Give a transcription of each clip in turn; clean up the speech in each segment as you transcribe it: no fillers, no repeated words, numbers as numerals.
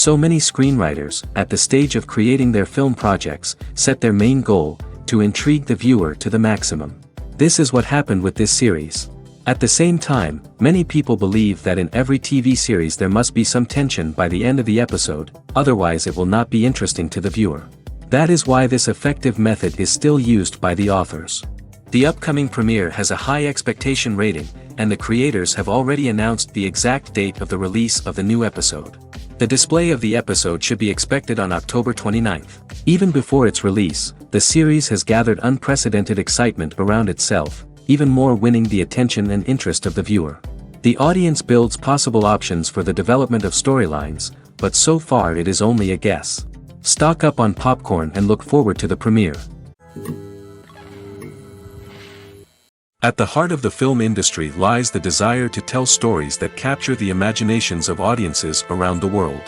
So many screenwriters, at the stage of creating their film projects, set their main goal, to intrigue the viewer to the maximum. This is what happened with this series. At the same time, many people believe that in every TV series there must be some tension by the end of the episode, otherwise it will not be interesting to the viewer. That is why this effective method is still used by the authors. The upcoming premiere has a high expectation rating, and the creators have already announced the exact date of the release of the new episode. The display of the episode should be expected on October 29th. Even before its release, the series has gathered unprecedented excitement around itself, even more winning the attention and interest of the viewer. The audience builds possible options for the development of storylines, but so far it is only a guess. Stock up on popcorn and look forward to the premiere. At the heart of the film industry lies the desire to tell stories that capture the imaginations of audiences around the world.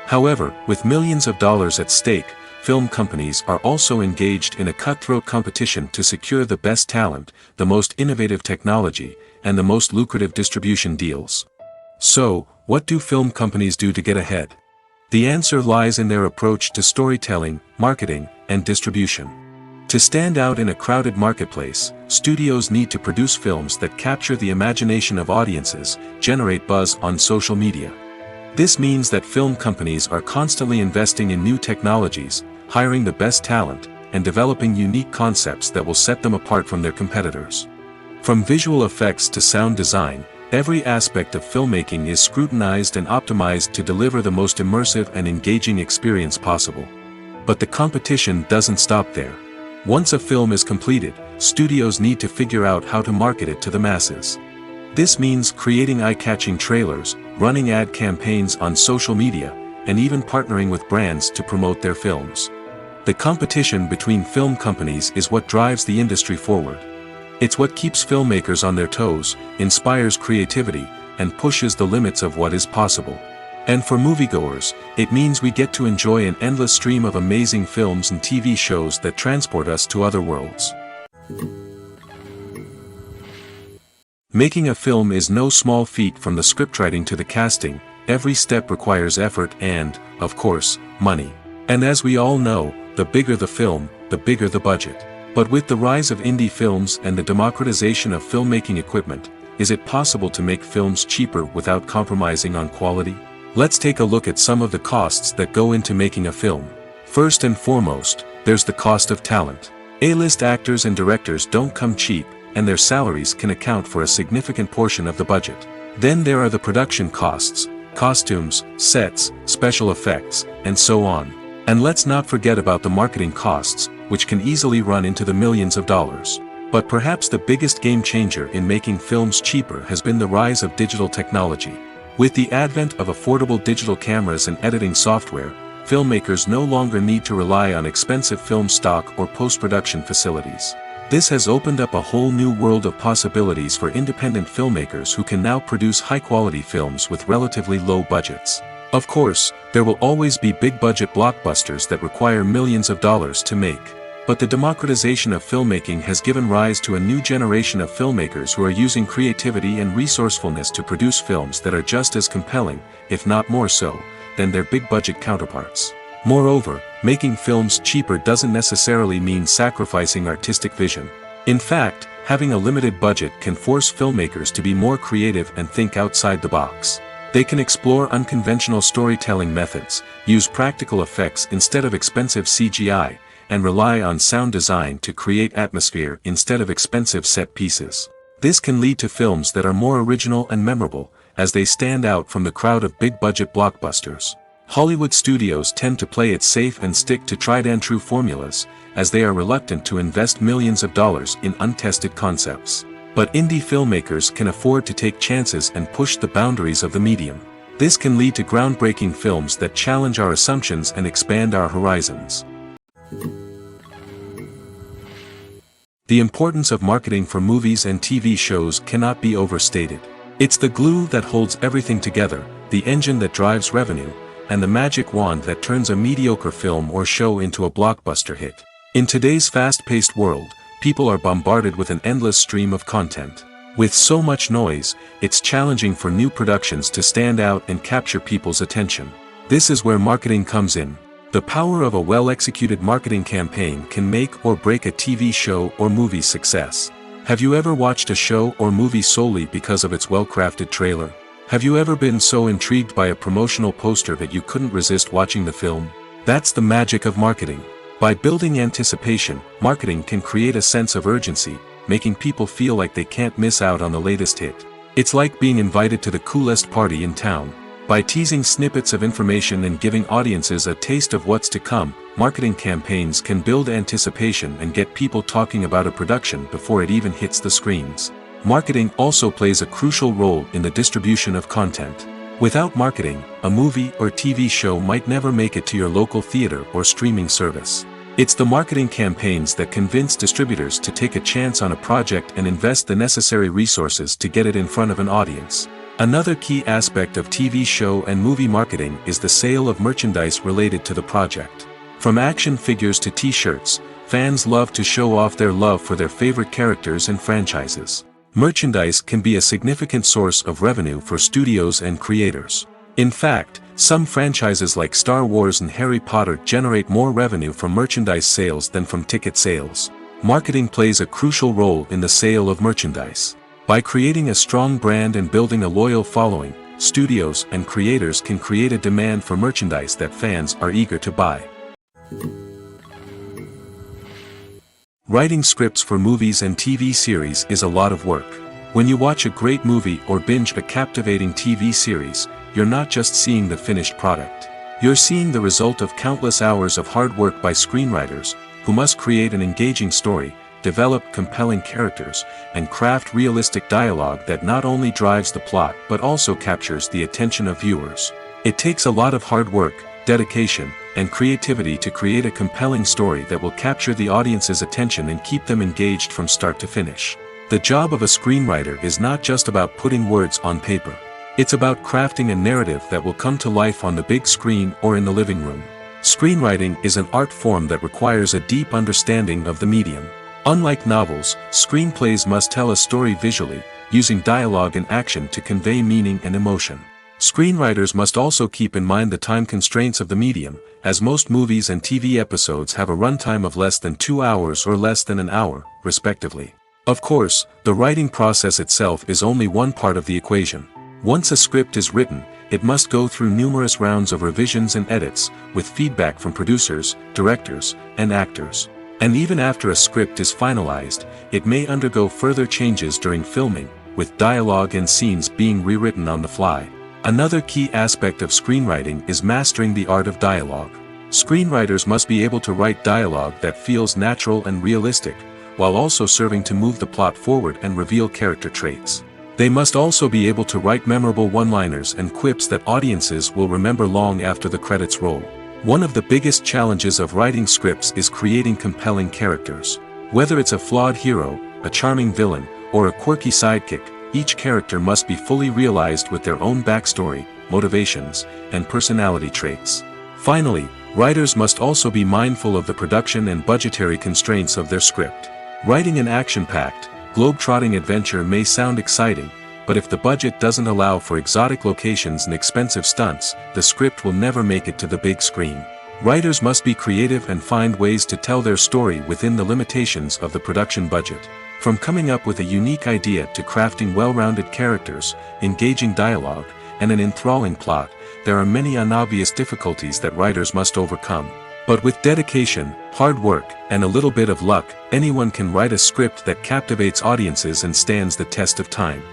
However, with millions of dollars at stake, film companies are also engaged in a cutthroat competition to secure the best talent, the most innovative technology, and the most lucrative distribution deals. So, what do film companies do to get ahead? The answer lies in their approach to storytelling, marketing, and distribution. To stand out in a crowded marketplace, studios need to produce films that capture the imagination of audiences, generate buzz on social media. This means that film companies are constantly investing in new technologies, hiring the best talent, and developing unique concepts that will set them apart from their competitors. From visual effects to sound design, every aspect of filmmaking is scrutinized and optimized to deliver the most immersive and engaging experience possible. But the competition doesn't stop there. Once a film is completed, studios need to figure out how to market it to the masses. This means creating eye-catching trailers, running ad campaigns on social media, and even partnering with brands to promote their films. The competition between film companies is what drives the industry forward. It's what keeps filmmakers on their toes, inspires creativity, and pushes the limits of what is possible. And for moviegoers, it means we get to enjoy an endless stream of amazing films and TV shows that transport us to other worlds. Making a film is no small feat. From the scriptwriting to the casting, every step requires effort and, of course, money. And as we all know, the bigger the film, the bigger the budget. But with the rise of indie films and the democratization of filmmaking equipment, is it possible to make films cheaper without compromising on quality? Let's take a look at some of the costs that go into making a film. First and foremost, there's the cost of talent. A-list actors and directors don't come cheap, and their salaries can account for a significant portion of the budget. Then there are the production costs, costumes, sets, special effects, and so on. And let's not forget about the marketing costs, which can easily run into the millions of dollars. But perhaps the biggest game changer in making films cheaper has been the rise of digital technology. With the advent of affordable digital cameras and editing software, filmmakers no longer need to rely on expensive film stock or post-production facilities. This has opened up a whole new world of possibilities for independent filmmakers who can now produce high-quality films with relatively low budgets. Of course, there will always be big-budget blockbusters that require millions of dollars to make. But the democratization of filmmaking has given rise to a new generation of filmmakers who are using creativity and resourcefulness to produce films that are just as compelling, if not more so, than their big-budget counterparts. Moreover, making films cheaper doesn't necessarily mean sacrificing artistic vision. In fact, having a limited budget can force filmmakers to be more creative and think outside the box. They can explore unconventional storytelling methods, use practical effects instead of expensive CGI, and rely on sound design to create atmosphere instead of expensive set pieces. This can lead to films that are more original and memorable, as they stand out from the crowd of big-budget blockbusters. Hollywood studios tend to play it safe and stick to tried-and-true formulas, as they are reluctant to invest millions of dollars in untested concepts. But indie filmmakers can afford to take chances and push the boundaries of the medium. This can lead to groundbreaking films that challenge our assumptions and expand our horizons. The importance of marketing for movies and TV shows cannot be overstated. It's the glue that holds everything together, the engine that drives revenue, and the magic wand that turns a mediocre film or show into a blockbuster hit. In today's fast-paced world, people are bombarded with an endless stream of content. With so much noise, it's challenging for new productions to stand out and capture people's attention. This is where marketing comes in. The power of a well-executed marketing campaign can make or break a TV show or movie's success. Have you ever watched a show or movie solely because of its well-crafted trailer? Have you ever been so intrigued by a promotional poster that you couldn't resist watching the film? That's the magic of marketing. By building anticipation, marketing can create a sense of urgency, making people feel like they can't miss out on the latest hit. It's like being invited to the coolest party in town. By teasing snippets of information and giving audiences a taste of what's to come, marketing campaigns can build anticipation and get people talking about a production before it even hits the screens. Marketing also plays a crucial role in the distribution of content. Without marketing, a movie or TV show might never make it to your local theater or streaming service. It's the marketing campaigns that convince distributors to take a chance on a project and invest the necessary resources to get it in front of an audience. Another key aspect of TV show and movie marketing is the sale of merchandise related to the project. From action figures to t-shirts, fans love to show off their love for their favorite characters and franchises. Merchandise can be a significant source of revenue for studios and creators. In fact, some franchises like Star Wars and Harry Potter generate more revenue from merchandise sales than from ticket sales. Marketing plays a crucial role in the sale of merchandise. By creating a strong brand and building a loyal following, studios and creators can create a demand for merchandise that fans are eager to buy. Writing scripts for movies and TV series is a lot of work. When you watch a great movie or binge a captivating TV series, you're not just seeing the finished product. You're seeing the result of countless hours of hard work by screenwriters, who must create an engaging story, develop compelling characters, and craft realistic dialogue that not only drives the plot but also captures the attention of viewers. It takes a lot of hard work, dedication, and creativity to create a compelling story that will capture the audience's attention and keep them engaged from start to finish. The job of a screenwriter is not just about putting words on paper. It's about crafting a narrative that will come to life on the big screen or in the living room. Screenwriting is an art form that requires a deep understanding of the medium. Unlike novels, screenplays must tell a story visually, using dialogue and action to convey meaning and emotion. Screenwriters must also keep in mind the time constraints of the medium, as most movies and TV episodes have a runtime of less than 2 hours or less than an hour, respectively. Of course, the writing process itself is only one part of the equation. Once a script is written, it must go through numerous rounds of revisions and edits, with feedback from producers, directors, and actors. And even after a script is finalized, it may undergo further changes during filming, with dialogue and scenes being rewritten on the fly. Another key aspect of screenwriting is mastering the art of dialogue. Screenwriters must be able to write dialogue that feels natural and realistic, while also serving to move the plot forward and reveal character traits. They must also be able to write memorable one-liners and quips that audiences will remember long after the credits roll. One of the biggest challenges of writing scripts is creating compelling characters. Whether it's a flawed hero, a charming villain, or a quirky sidekick, each character must be fully realized with their own backstory, motivations, and personality traits. Finally, writers must also be mindful of the production and budgetary constraints of their script. Writing an action-packed, globe-trotting adventure may sound exciting, but if the budget doesn't allow for exotic locations and expensive stunts, the script will never make it to the big screen. Writers must be creative and find ways to tell their story within the limitations of the production budget. From coming up with a unique idea to crafting well-rounded characters, engaging dialogue, and an enthralling plot, there are many unobvious difficulties that writers must overcome. But with dedication, hard work, and a little bit of luck, anyone can write a script that captivates audiences and stands the test of time.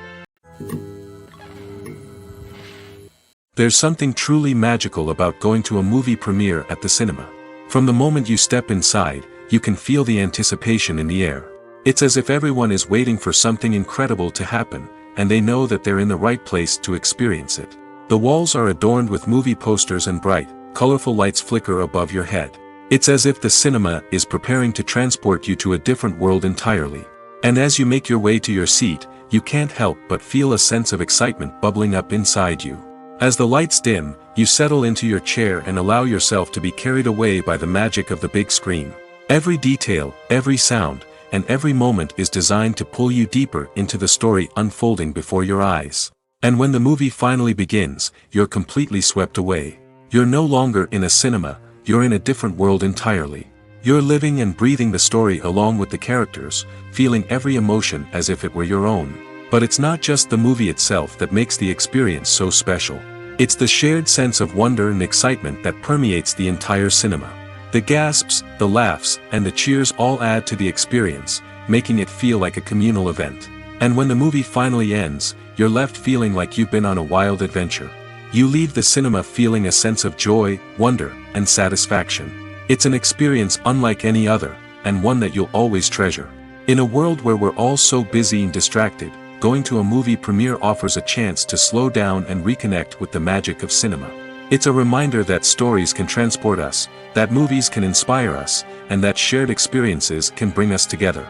There's something truly magical about going to a movie premiere at the cinema. From the moment you step inside, you can feel the anticipation in the air. It's as if everyone is waiting for something incredible to happen, and they know that they're in the right place to experience it. The walls are adorned with movie posters and bright, colorful lights flicker above your head. It's as if the cinema is preparing to transport you to a different world entirely. And as you make your way to your seat, you can't help but feel a sense of excitement bubbling up inside you. As the lights dim, you settle into your chair and allow yourself to be carried away by the magic of the big screen. Every detail, every sound, and every moment is designed to pull you deeper into the story unfolding before your eyes. And when the movie finally begins, you're completely swept away. You're no longer in a cinema, you're in a different world entirely. You're living and breathing the story along with the characters, feeling every emotion as if it were your own. But it's not just the movie itself that makes the experience so special. It's the shared sense of wonder and excitement that permeates the entire cinema. The gasps, the laughs, and the cheers all add to the experience, making it feel like a communal event. And when the movie finally ends, you're left feeling like you've been on a wild adventure. You leave the cinema feeling a sense of joy, wonder, and satisfaction. It's an experience unlike any other, and one that you'll always treasure. In a world where we're all so busy and distracted, going to a movie premiere offers a chance to slow down and reconnect with the magic of cinema. It's a reminder that stories can transport us, that movies can inspire us, and that shared experiences can bring us together.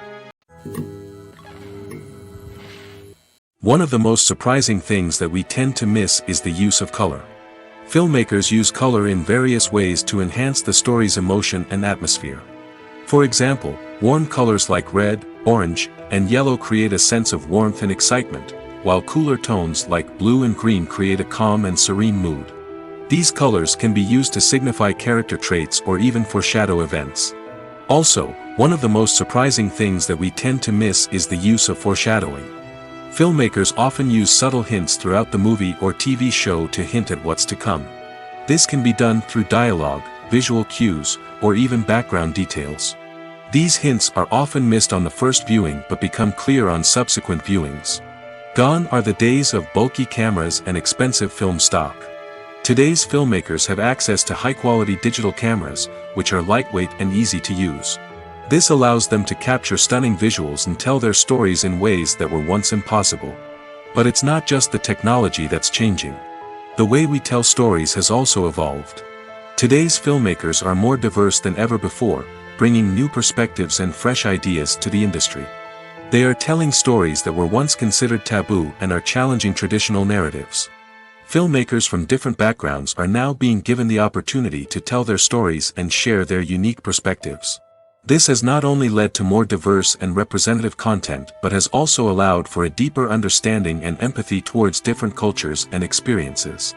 One of the most surprising things that we tend to miss is the use of color. Filmmakers use color in various ways to enhance the story's emotion and atmosphere. For example, warm colors like red, orange, and yellow create a sense of warmth and excitement, while cooler tones like blue and green create a calm and serene mood. These colors can be used to signify character traits or even foreshadow events. Also, one of the most surprising things that we tend to miss is the use of foreshadowing. Filmmakers often use subtle hints throughout the movie or TV show to hint at what's to come. This can be done through dialogue, visual cues, or even background details. These hints are often missed on the first viewing but become clear on subsequent viewings. Gone are the days of bulky cameras and expensive film stock. Today's filmmakers have access to high-quality digital cameras, which are lightweight and easy to use. This allows them to capture stunning visuals and tell their stories in ways that were once impossible. But it's not just the technology that's changing. The way we tell stories has also evolved. Today's filmmakers are more diverse than ever before, bringing new perspectives and fresh ideas to the industry. They are telling stories that were once considered taboo and are challenging traditional narratives. Filmmakers from different backgrounds are now being given the opportunity to tell their stories and share their unique perspectives. This has not only led to more diverse and representative content but has also allowed for a deeper understanding and empathy towards different cultures and experiences.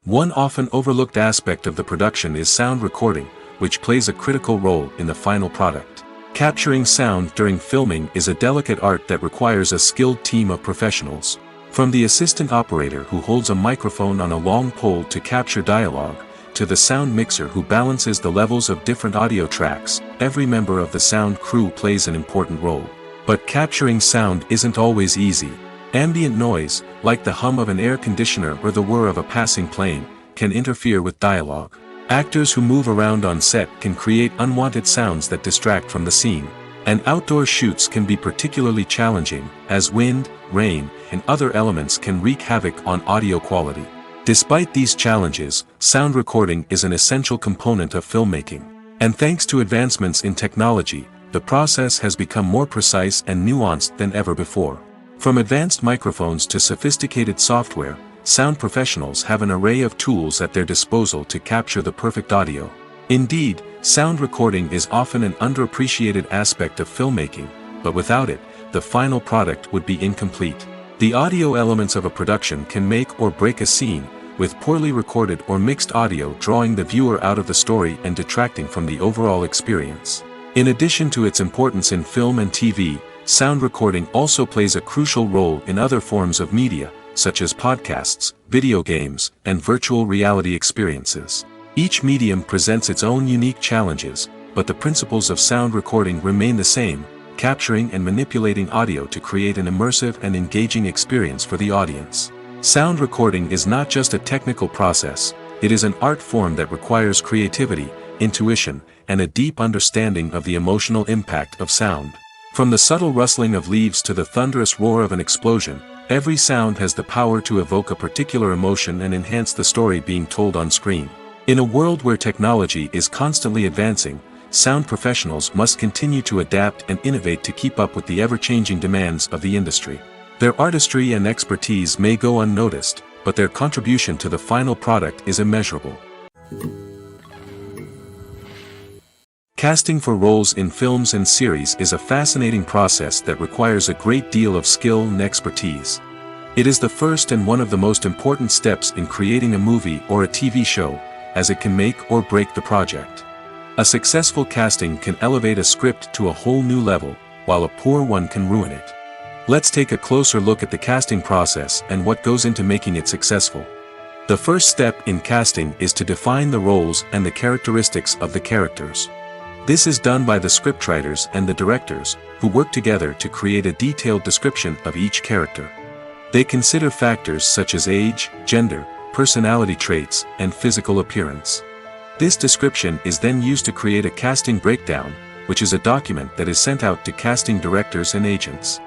One often overlooked aspect of the production is sound recording, which plays a critical role in the final product. Capturing sound during filming is a delicate art that requires a skilled team of professionals. From the assistant operator who holds a microphone on a long pole to capture dialogue, to the sound mixer who balances the levels of different audio tracks, every member of the sound crew plays an important role. But capturing sound isn't always easy. Ambient noise, like the hum of an air conditioner or the whir of a passing plane, can interfere with dialogue. Actors who move around on set can create unwanted sounds that distract from the scene. And outdoor shoots can be particularly challenging, as wind, rain, and other elements can wreak havoc on audio quality. Despite these challenges, sound recording is an essential component of filmmaking. And thanks to advancements in technology, the process has become more precise and nuanced than ever before. From advanced microphones to sophisticated software, sound professionals have an array of tools at their disposal to capture the perfect audio. Indeed, sound recording is often an underappreciated aspect of filmmaking, but without it, the final product would be incomplete. The audio elements of a production can make or break a scene, with poorly recorded or mixed audio drawing the viewer out of the story and detracting from the overall experience. In addition to its importance in film and TV, sound recording also plays a crucial role in other forms of media, such as podcasts, video games, and virtual reality experiences. Each medium presents its own unique challenges, but the principles of sound recording remain the same, capturing and manipulating audio to create an immersive and engaging experience for the audience. Sound recording is not just a technical process, it is an art form that requires creativity, intuition, and a deep understanding of the emotional impact of sound. From the subtle rustling of leaves to the thunderous roar of an explosion, every sound has the power to evoke a particular emotion and enhance the story being told on screen. In a world where technology is constantly advancing, sound professionals must continue to adapt and innovate to keep up with the ever-changing demands of the industry. Their artistry and expertise may go unnoticed, but their contribution to the final product is immeasurable. Casting for roles in films and series is a fascinating process that requires a great deal of skill and expertise. It is the first and one of the most important steps in creating a movie or a TV show, as it can make or break the project. A successful casting can elevate a script to a whole new level, while a poor one can ruin it. Let's take a closer look at the casting process and what goes into making it successful. The first step in casting is to define the roles and the characteristics of the characters. This is done by the scriptwriters and the directors, who work together to create a detailed description of each character. They consider factors such as age, gender, personality traits, and physical appearance. This description is then used to create a casting breakdown, which is a document that is sent out to casting directors and agents.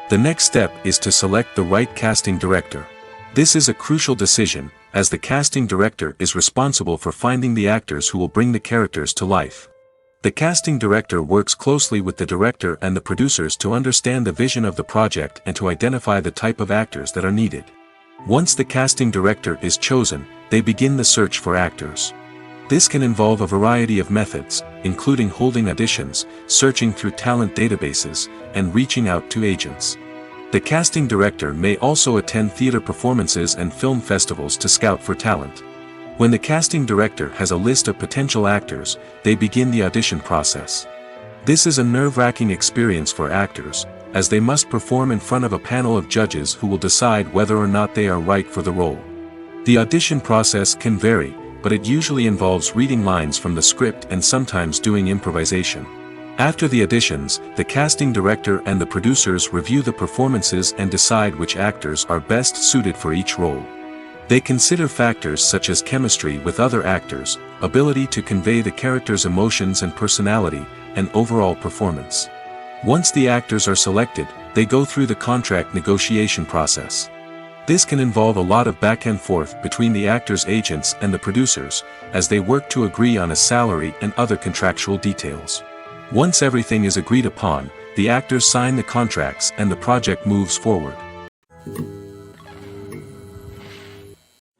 The next step is to select the right casting director. This is a crucial decision, as the casting director is responsible for finding the actors who will bring the characters to life. The casting director works closely with the director and the producers to understand the vision of the project and to identify the type of actors that are needed. Once the casting director is chosen, they begin the search for actors. This can involve a variety of methods, including holding auditions, searching through talent databases, and reaching out to agents. The casting director may also attend theater performances and film festivals to scout for talent. When the casting director has a list of potential actors, they begin the audition process. This is a nerve-wracking experience for actors, as they must perform in front of a panel of judges who will decide whether or not they are right for the role. The audition process can vary, but it usually involves reading lines from the script and sometimes doing improvisation. After the auditions, the casting director and the producers review the performances and decide which actors are best suited for each role. They consider factors such as chemistry with other actors, ability to convey the character's emotions and personality, and overall performance. Once the actors are selected, they go through the contract negotiation process. This can involve a lot of back and forth between the actors' agents and the producers, as they work to agree on a salary and other contractual details. Once everything is agreed upon, the actors sign the contracts and the project moves forward.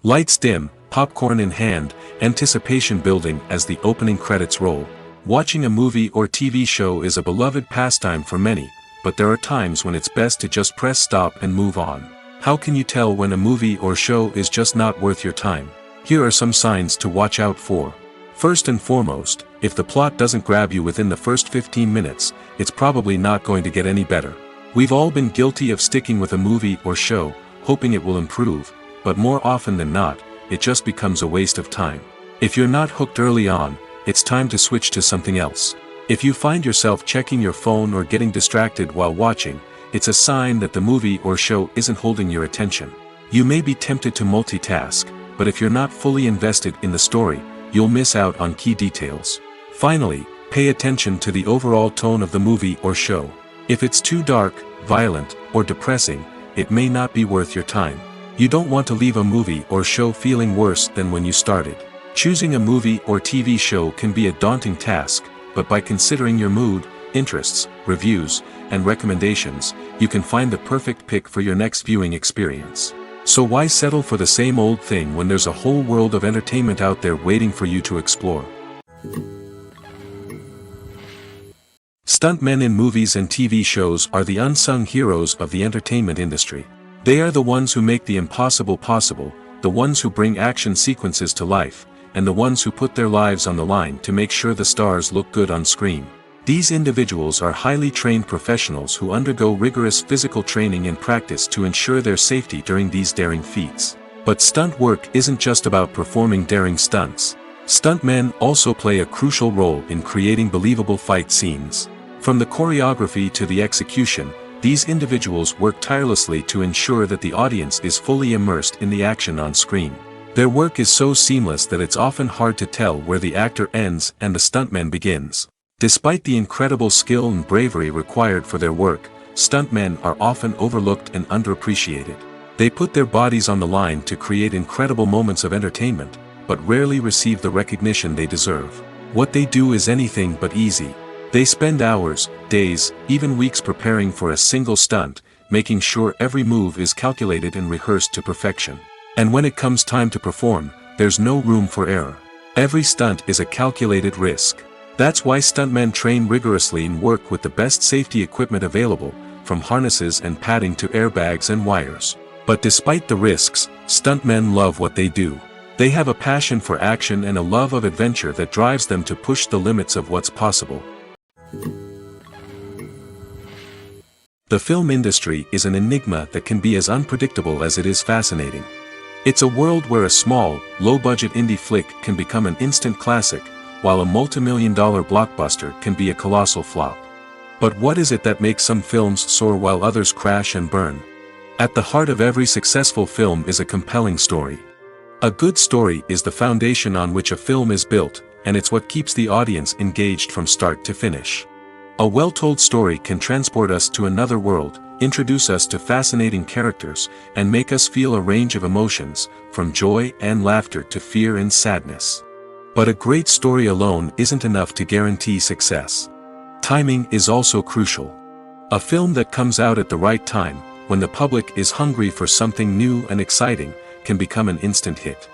Lights dim, popcorn in hand, anticipation building as the opening credits roll. Watching a movie or TV show is a beloved pastime for many, but there are times when it's best to just press stop and move on. How can you tell when a movie or show is just not worth your time? Here are some signs to watch out for. First and foremost, if the plot doesn't grab you within the first 15 minutes, it's probably not going to get any better. We've all been guilty of sticking with a movie or show, hoping it will improve, but more often than not, it just becomes a waste of time. If you're not hooked early on, it's time to switch to something else. If you find yourself checking your phone or getting distracted while watching, it's a sign that the movie or show isn't holding your attention. You may be tempted to multitask, but if you're not fully invested in the story, you'll miss out on key details. Finally, pay attention to the overall tone of the movie or show. If it's too dark, violent, or depressing, it may not be worth your time. You don't want to leave a movie or show feeling worse than when you started. Choosing a movie or TV show can be a daunting task, but by considering your mood, interests, reviews, and recommendations, you can find the perfect pick for your next viewing experience. So why settle for the same old thing when there's a whole world of entertainment out there waiting for you to explore? Stuntmen in movies and TV shows are the unsung heroes of the entertainment industry. They are the ones who make the impossible possible, the ones who bring action sequences to life, and the ones who put their lives on the line to make sure the stars look good on screen. These individuals are highly trained professionals who undergo rigorous physical training and practice to ensure their safety during these daring feats. But stunt work isn't just about performing daring stunts. Stuntmen also play a crucial role in creating believable fight scenes. From the choreography to the execution, these individuals work tirelessly to ensure that the audience is fully immersed in the action on screen. Their work is so seamless that it's often hard to tell where the actor ends and the stuntman begins. Despite the incredible skill and bravery required for their work, stuntmen are often overlooked and underappreciated. They put their bodies on the line to create incredible moments of entertainment, but rarely receive the recognition they deserve. What they do is anything but easy. They spend hours, days, even weeks preparing for a single stunt, making sure every move is calculated and rehearsed to perfection. And when it comes time to perform, there's no room for error. Every stunt is a calculated risk. That's why stuntmen train rigorously and work with the best safety equipment available, from harnesses and padding to airbags and wires. But despite the risks, stuntmen love what they do. They have a passion for action and a love of adventure that drives them to push the limits of what's possible. The film industry is an enigma that can be as unpredictable as it is fascinating. It's a world where a small, low-budget indie flick can become an instant classic, while a multi-million-dollar blockbuster can be a colossal flop. But what is it that makes some films soar while others crash and burn? At the heart of every successful film is a compelling story. A good story is the foundation on which a film is built, and it's what keeps the audience engaged from start to finish. A well-told story can transport us to another world, introduce us to fascinating characters, and make us feel a range of emotions, from joy and laughter to fear and sadness. But a great story alone isn't enough to guarantee success. Timing is also crucial. A film that comes out at the right time, when the public is hungry for something new and exciting, can become an instant hit.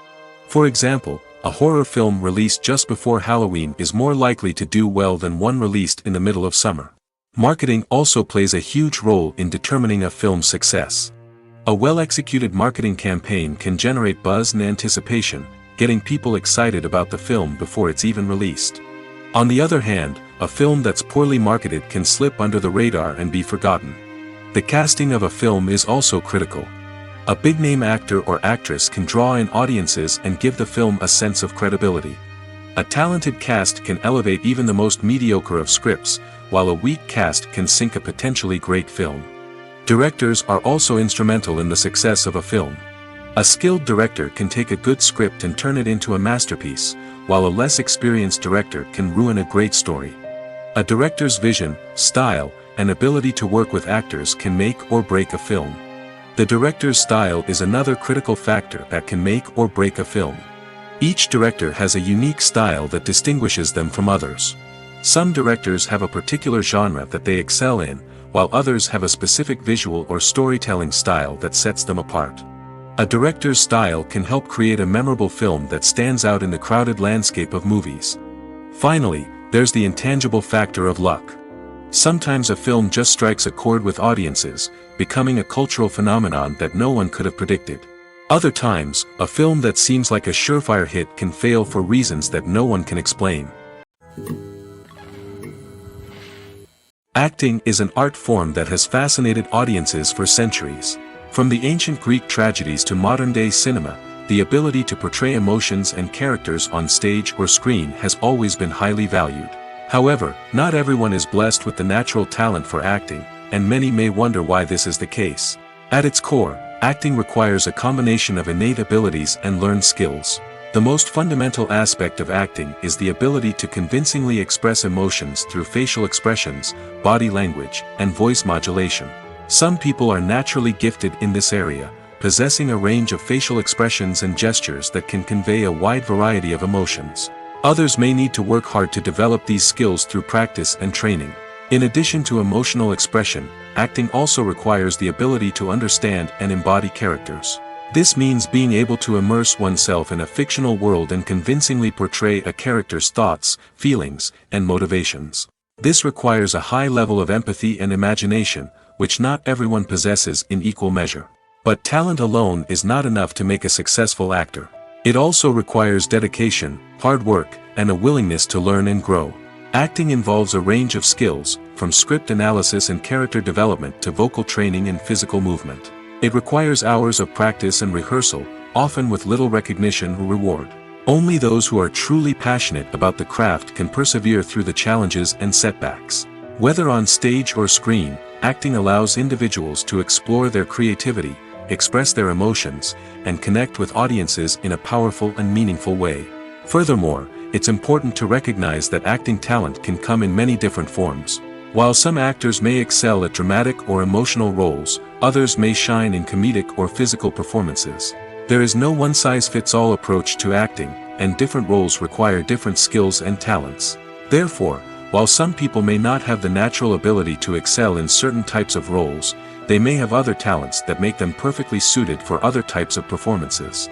For example, a horror film released just before Halloween is more likely to do well than one released in the middle of summer. Marketing also plays a huge role in determining a film's success. A well-executed marketing campaign can generate buzz and anticipation, getting people excited about the film before it's even released. On the other hand, a film that's poorly marketed can slip under the radar and be forgotten. The casting of a film is also critical. A big-name actor or actress can draw in audiences and give the film a sense of credibility. A talented cast can elevate even the most mediocre of scripts, while a weak cast can sink a potentially great film. Directors are also instrumental in the success of a film. A skilled director can take a good script and turn it into a masterpiece, while a less experienced director can ruin a great story. A director's vision, style, and ability to work with actors can make or break a film. The director's style is another critical factor that can make or break a film. Each director has a unique style that distinguishes them from others. Some directors have a particular genre that they excel in, while others have a specific visual or storytelling style that sets them apart. A director's style can help create a memorable film that stands out in the crowded landscape of movies. Finally, there's the intangible factor of luck. Sometimes a film just strikes a chord with audiences, becoming a cultural phenomenon that no one could have predicted. Other times, a film that seems like a surefire hit can fail for reasons that no one can explain. Acting is an art form that has fascinated audiences for centuries. From the ancient Greek tragedies to modern-day cinema, the ability to portray emotions and characters on stage or screen has always been highly valued. However, not everyone is blessed with the natural talent for acting, and many may wonder why this is the case. At its core, acting requires a combination of innate abilities and learned skills. The most fundamental aspect of acting is the ability to convincingly express emotions through facial expressions, body language, and voice modulation. Some people are naturally gifted in this area, possessing a range of facial expressions and gestures that can convey a wide variety of emotions. Others may need to work hard to develop these skills through practice and training. In addition to emotional expression, acting also requires the ability to understand and embody characters. This means being able to immerse oneself in a fictional world and convincingly portray a character's thoughts, feelings, and motivations. This requires a high level of empathy and imagination, which not everyone possesses in equal measure. But talent alone is not enough to make a successful actor. It also requires dedication, hard work, and a willingness to learn and grow. Acting involves a range of skills, from script analysis and character development to vocal training and physical movement. It requires hours of practice and rehearsal, often with little recognition or reward. Only those who are truly passionate about the craft can persevere through the challenges and setbacks. Whether on stage or screen, acting allows individuals to explore their creativity, express their emotions, and connect with audiences in a powerful and meaningful way. Furthermore, it's important to recognize that acting talent can come in many different forms. While some actors may excel at dramatic or emotional roles, others may shine in comedic or physical performances. There is no one-size-fits-all approach to acting, and different roles require different skills and talents. Therefore, while some people may not have the natural ability to excel in certain types of roles, they may have other talents that make them perfectly suited for other types of performances.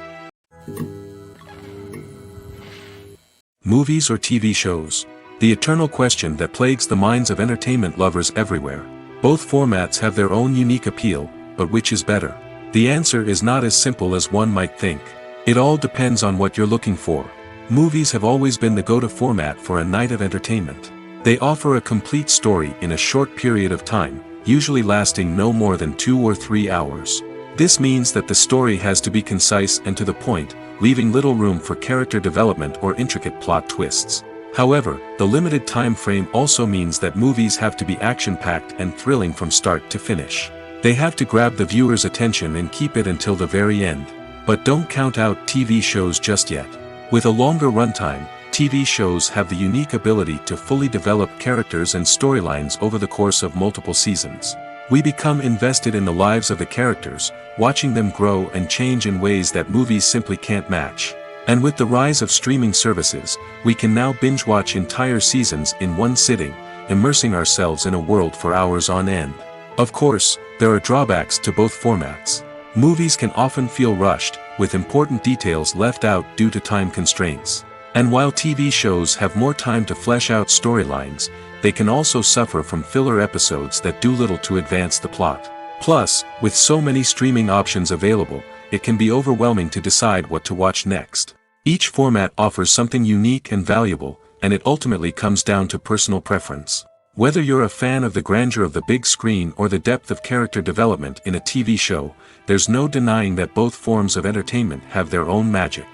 Movies or TV shows? The eternal question that plagues the minds of entertainment lovers everywhere. Both formats have their own unique appeal, but which is better? The answer is not as simple as one might think. It all depends on what you're looking for. Movies have always been the go-to format for a night of entertainment. They offer a complete story in a short period of time, usually lasting no more than 2 or 3 hours. This means that the story has to be concise and to the point, leaving little room for character development or intricate plot twists. However, the limited time frame also means that movies have to be action-packed and thrilling from start to finish. They have to grab the viewer's attention and keep it until the very end. But don't count out TV shows just yet. With a longer runtime, TV shows have the unique ability to fully develop characters and storylines over the course of multiple seasons. We become invested in the lives of the characters, watching them grow and change in ways that movies simply can't match. And with the rise of streaming services, we can now binge-watch entire seasons in one sitting, immersing ourselves in a world for hours on end. Of course, there are drawbacks to both formats. Movies can often feel rushed, with important details left out due to time constraints. And while TV shows have more time to flesh out storylines, they can also suffer from filler episodes that do little to advance the plot. Plus, with so many streaming options available, it can be overwhelming to decide what to watch next. Each format offers something unique and valuable, and it ultimately comes down to personal preference. Whether you're a fan of the grandeur of the big screen or the depth of character development in a TV show, there's no denying that both forms of entertainment have their own magic.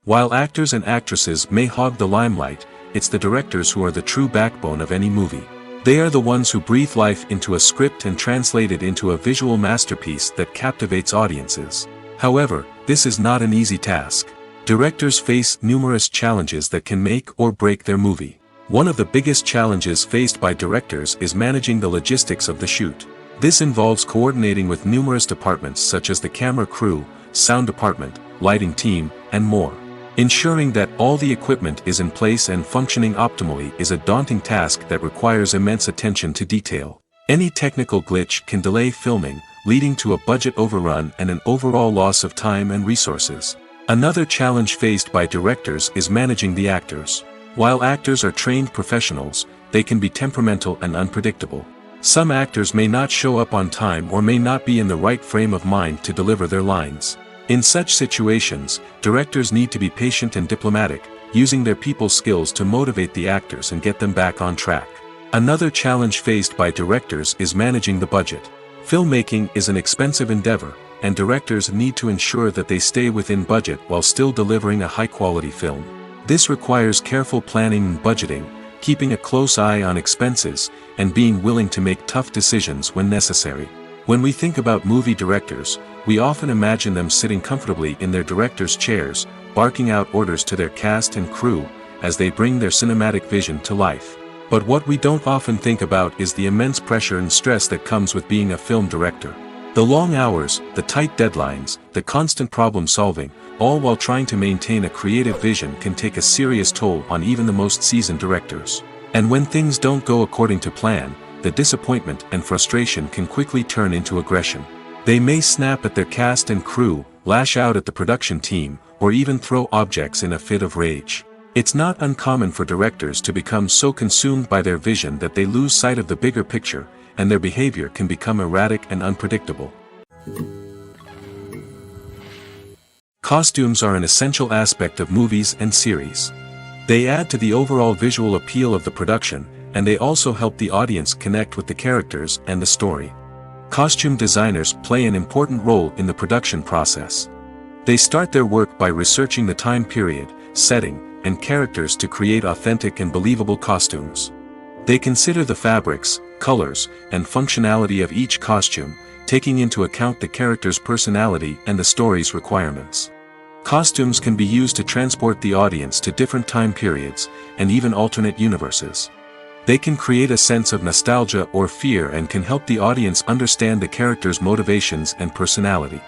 While actors and actresses may hog the limelight, it's the directors who are the true backbone of any movie. They are the ones who breathe life into a script and translate it into a visual masterpiece that captivates audiences. However, this is not an easy task. Directors face numerous challenges that can make or break their movie. One of the biggest challenges faced by directors is managing the logistics of the shoot. This involves coordinating with numerous departments such as the camera crew, sound department, lighting team, and more. Ensuring that all the equipment is in place and functioning optimally is a daunting task that requires immense attention to detail. Any technical glitch can delay filming, leading to a budget overrun and an overall loss of time and resources. Another challenge faced by directors is managing the actors. While actors are trained professionals, they can be temperamental and unpredictable. Some actors may not show up on time or may not be in the right frame of mind to deliver their lines. In such situations, directors need to be patient and diplomatic, using their people skills to motivate the actors and get them back on track. Another challenge faced by directors is managing the budget. Filmmaking is an expensive endeavor, and directors need to ensure that they stay within budget while still delivering a high-quality film. This requires careful planning and budgeting, keeping a close eye on expenses, and being willing to make tough decisions when necessary. When we think about movie directors, we often imagine them sitting comfortably in their director's chairs, barking out orders to their cast and crew, as they bring their cinematic vision to life. But what we don't often think about is the immense pressure and stress that comes with being a film director. The long hours, the tight deadlines, the constant problem solving, all while trying to maintain a creative vision can take a serious toll on even the most seasoned directors. And when things don't go according to plan, the disappointment and frustration can quickly turn into aggression. They may snap at their cast and crew, lash out at the production team, or even throw objects in a fit of rage. It's not uncommon for directors to become so consumed by their vision that they lose sight of the bigger picture, and their behavior can become erratic and unpredictable. Costumes are an essential aspect of movies and series. They add to the overall visual appeal of the production, and they also help the audience connect with the characters and the story. Costume designers play an important role in the production process. They start their work by researching the time period, setting, and characters to create authentic and believable costumes. They consider the fabrics, colors, and functionality of each costume, taking into account the character's personality and the story's requirements. Costumes can be used to transport the audience to different time periods, and even alternate universes. They can create a sense of nostalgia or fear and can help the audience understand the character's motivations and personality.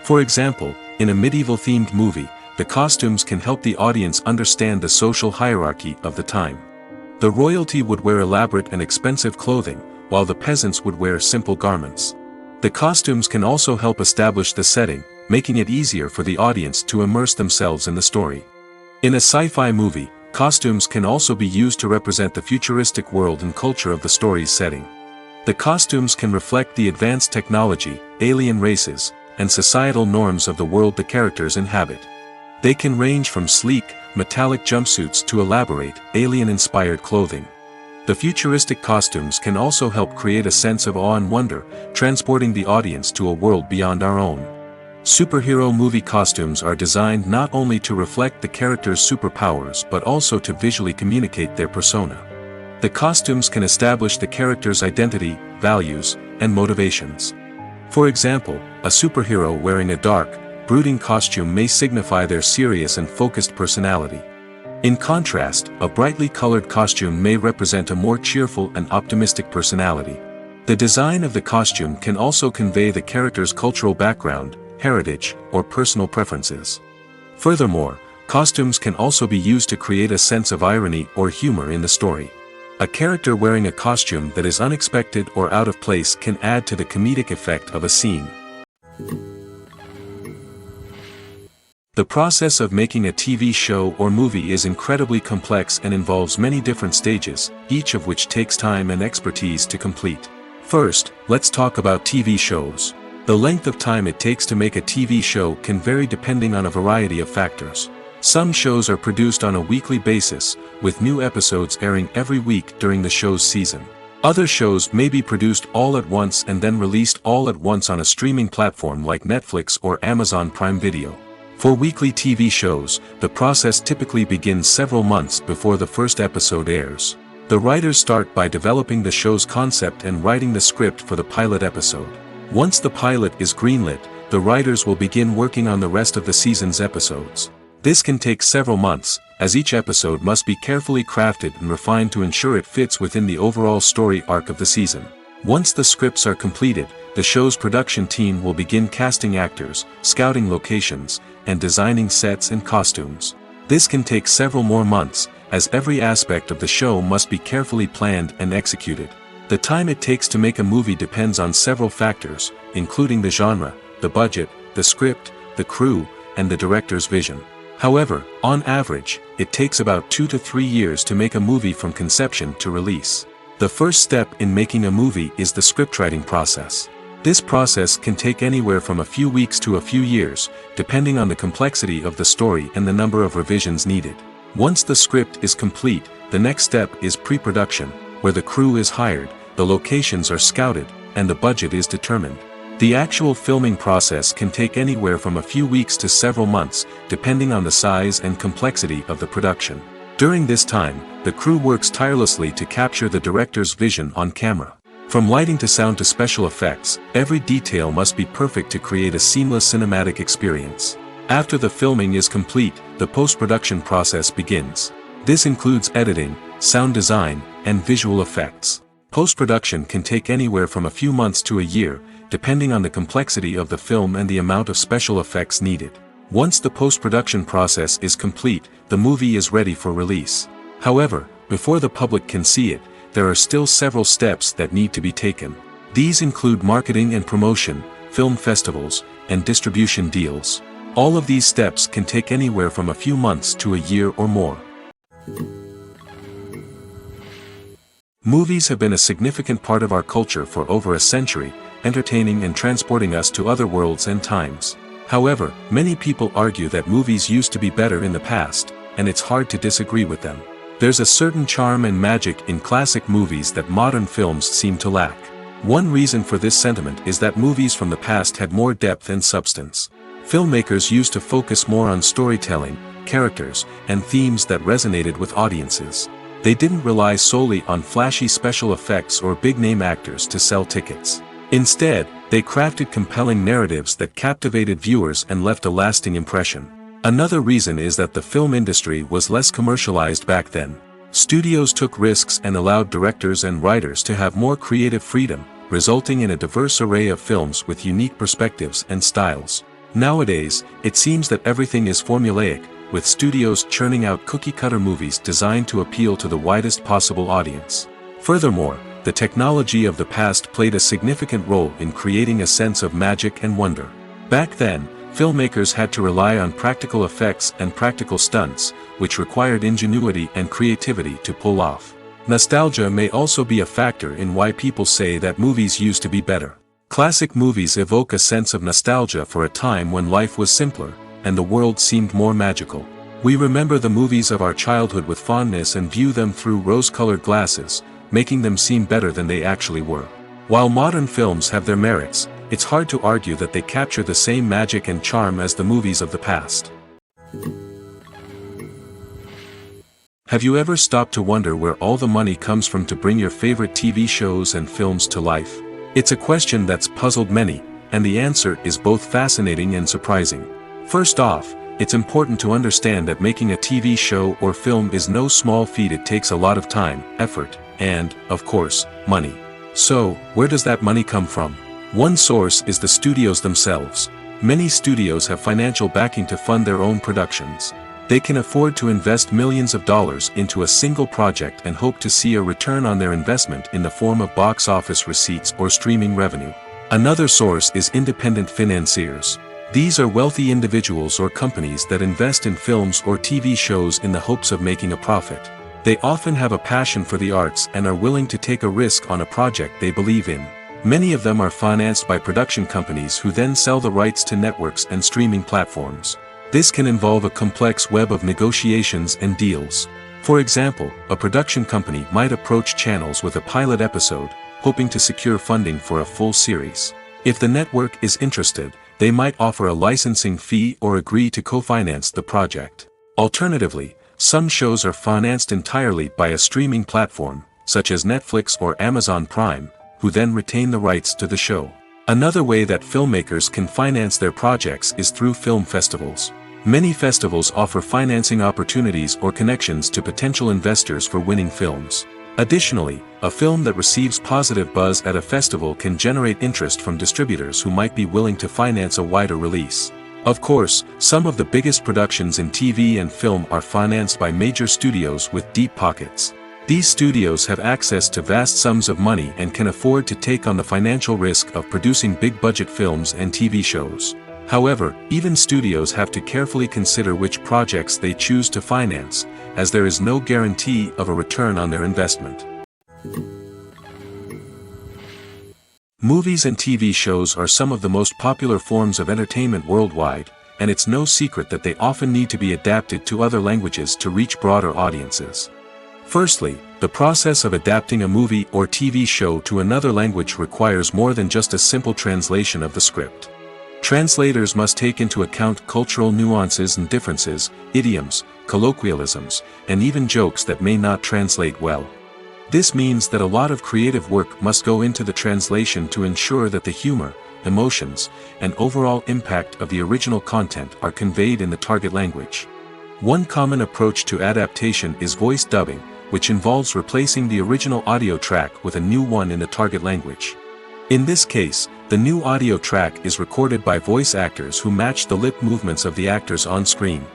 For example, in a medieval-themed movie, the costumes can help the audience understand the social hierarchy of the time. The royalty would wear elaborate and expensive clothing, while the peasants would wear simple garments. The costumes can also help establish the setting, making it easier for the audience to immerse themselves in the story. In a sci-fi movie, costumes can also be used to represent the futuristic world and culture of the story's setting. The costumes can reflect the advanced technology, alien races, and societal norms of the world the characters inhabit. They can range from sleek, metallic jumpsuits to elaborate, alien-inspired clothing. The futuristic costumes can also help create a sense of awe and wonder, transporting the audience to a world beyond our own. Superhero movie costumes are designed not only to reflect the character's superpowers but also to visually communicate their persona. The costumes can establish the character's identity, values, and motivations. For example, a superhero wearing a dark, brooding costume may signify their serious and focused personality. In contrast, a brightly colored costume may represent a more cheerful and optimistic personality. The design of the costume can also convey the character's cultural background, heritage, or personal preferences. Furthermore, costumes can also be used to create a sense of irony or humor in the story. A character wearing a costume that is unexpected or out of place can add to the comedic effect of a scene. The process of making a TV show or movie is incredibly complex and involves many different stages, each of which takes time and expertise to complete. First, let's talk about TV shows. The length of time it takes to make a TV show can vary depending on a variety of factors. Some shows are produced on a weekly basis, with new episodes airing every week during the show's season. Other shows may be produced all at once and then released all at once on a streaming platform like Netflix or Amazon Prime Video. For weekly TV shows, the process typically begins several months before the first episode airs. The writers start by developing the show's concept and writing the script for the pilot episode. Once the pilot is greenlit, the writers will begin working on the rest of the season's episodes. This can take several months, as each episode must be carefully crafted and refined to ensure it fits within the overall story arc of the season. Once the scripts are completed, the show's production team will begin casting actors, scouting locations, and designing sets and costumes. This can take several more months, as every aspect of the show must be carefully planned and executed. The time it takes to make a movie depends on several factors, including the genre, the budget, the script, the crew, and the director's vision. However, on average, it takes about 2 to 3 years to make a movie from conception to release. The first step in making a movie is the scriptwriting process. This process can take anywhere from a few weeks to a few years, depending on the complexity of the story and the number of revisions needed. Once the script is complete, the next step is pre-production, where the crew is hired, the locations are scouted, and the budget is determined. The actual filming process can take anywhere from a few weeks to several months, depending on the size and complexity of the production. During this time, the crew works tirelessly to capture the director's vision on camera. From lighting to sound to special effects, every detail must be perfect to create a seamless cinematic experience. After the filming is complete, the post-production process begins. This includes editing, sound design, and visual effects. Post-production can take anywhere from a few months to a year, depending on the complexity of the film and the amount of special effects needed. Once the post-production process is complete, the movie is ready for release. However, before the public can see it, there are still several steps that need to be taken. These include marketing and promotion, film festivals, and distribution deals. All of these steps can take anywhere from a few months to a year or more. Movies have been a significant part of our culture for over a century, entertaining and transporting us to other worlds and times. However, many people argue that movies used to be better in the past, and it's hard to disagree with them. There's a certain charm and magic in classic movies that modern films seem to lack. One reason for this sentiment is that movies from the past had more depth and substance. Filmmakers used to focus more on storytelling, characters, and themes that resonated with audiences. They didn't rely solely on flashy special effects or big-name actors to sell tickets. Instead, they crafted compelling narratives that captivated viewers and left a lasting impression. Another reason is that the film industry was less commercialized back then. Studios took risks and allowed directors and writers to have more creative freedom, resulting in a diverse array of films with unique perspectives and styles. Nowadays, it seems that everything is formulaic, with studios churning out cookie-cutter movies designed to appeal to the widest possible audience. Furthermore, the technology of the past played a significant role in creating a sense of magic and wonder. Back then, filmmakers had to rely on practical effects and practical stunts, which required ingenuity and creativity to pull off. Nostalgia may also be a factor in why people say that movies used to be better. Classic movies evoke a sense of nostalgia for a time when life was simpler, and the world seemed more magical. We remember the movies of our childhood with fondness and view them through rose-colored glasses, making them seem better than they actually were. While modern films have their merits, it's hard to argue that they capture the same magic and charm as the movies of the past. Have you ever stopped to wonder where all the money comes from to bring your favorite TV shows and films to life? It's a question that's puzzled many, and the answer is both fascinating and surprising. First off, it's important to understand that making a TV show or film is no small feat. It takes a lot of time, effort, and, of course, money. So, where does that money come from? One source is the studios themselves. Many studios have financial backing to fund their own productions. They can afford to invest millions of dollars into a single project and hope to see a return on their investment in the form of box office receipts or streaming revenue. Another source is independent financiers. These are wealthy individuals or companies that invest in films or TV shows in the hopes of making a profit. They often have a passion for the arts and are willing to take a risk on a project they believe in. Many of them are financed by production companies who then sell the rights to networks and streaming platforms. This can involve a complex web of negotiations and deals. For example, a production company might approach channels with a pilot episode, hoping to secure funding for a full series. If the network is interested, they might offer a licensing fee or agree to co-finance the project. Alternatively, some shows are financed entirely by a streaming platform, such as Netflix or Amazon Prime, who then retain the rights to the show. Another way that filmmakers can finance their projects is through film festivals. Many festivals offer financing opportunities or connections to potential investors for winning films. Additionally, a film that receives positive buzz at a festival can generate interest from distributors who might be willing to finance a wider release. Of course, some of the biggest productions in TV and film are financed by major studios with deep pockets. These studios have access to vast sums of money and can afford to take on the financial risk of producing big-budget films and TV shows. However, even studios have to carefully consider which projects they choose to finance, as there is no guarantee of a return on their investment. Movies and TV shows are some of the most popular forms of entertainment worldwide, and it's no secret that they often need to be adapted to other languages to reach broader audiences. Firstly, the process of adapting a movie or TV show to another language requires more than just a simple translation of the script. Translators must take into account cultural nuances and differences, idioms, colloquialisms, and even jokes that may not translate well. This means that a lot of creative work must go into the translation to ensure that the humor, emotions, and overall impact of the original content are conveyed in the target language. One common approach to adaptation is voice dubbing, which involves replacing the original audio track with a new one in the target language. In this case, the new audio track is recorded by voice actors who match the lip movements of the actors on screen.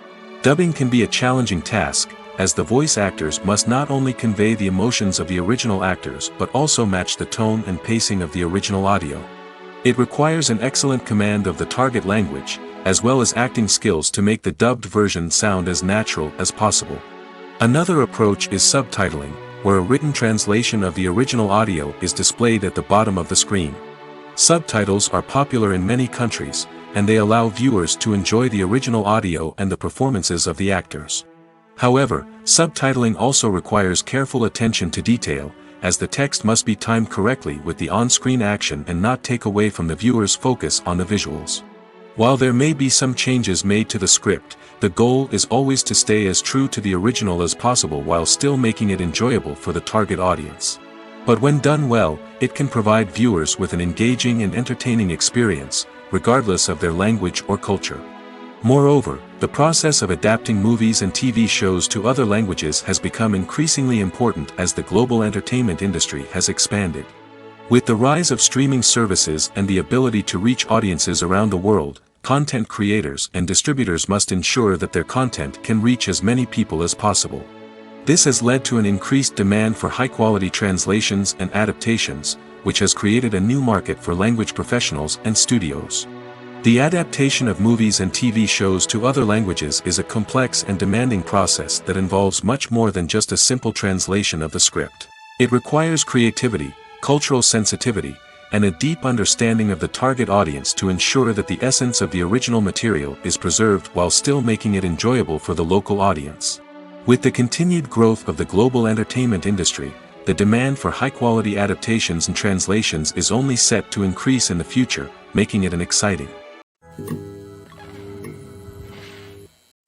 Dubbing can be a challenging task, as the voice actors must not only convey the emotions of the original actors but also match the tone and pacing of the original audio. It requires an excellent command of the target language, as well as acting skills to make the dubbed version sound as natural as possible. Another approach is subtitling, where a written translation of the original audio is displayed at the bottom of the screen. Subtitles are popular in many countries, and they allow viewers to enjoy the original audio and the performances of the actors. However, subtitling also requires careful attention to detail, as the text must be timed correctly with the on-screen action and not take away from the viewer's focus on the visuals. While there may be some changes made to the script, the goal is always to stay as true to the original as possible while still making it enjoyable for the target audience. But when done well, it can provide viewers with an engaging and entertaining experience, regardless of their language or culture. Moreover, the process of adapting movies and TV shows to other languages has become increasingly important as the global entertainment industry has expanded. With the rise of streaming services and the ability to reach audiences around the world, content creators and distributors must ensure that their content can reach as many people as possible. This has led to an increased demand for high-quality translations and adaptations, which has created a new market for language professionals and studios. The adaptation of movies and TV shows to other languages is a complex and demanding process that involves much more than just a simple translation of the script. It requires creativity, cultural sensitivity, and a deep understanding of the target audience to ensure that the essence of the original material is preserved while still making it enjoyable for the local audience. With the continued growth of the global entertainment industry, the demand for high-quality adaptations and translations is only set to increase in the future, making it an exciting.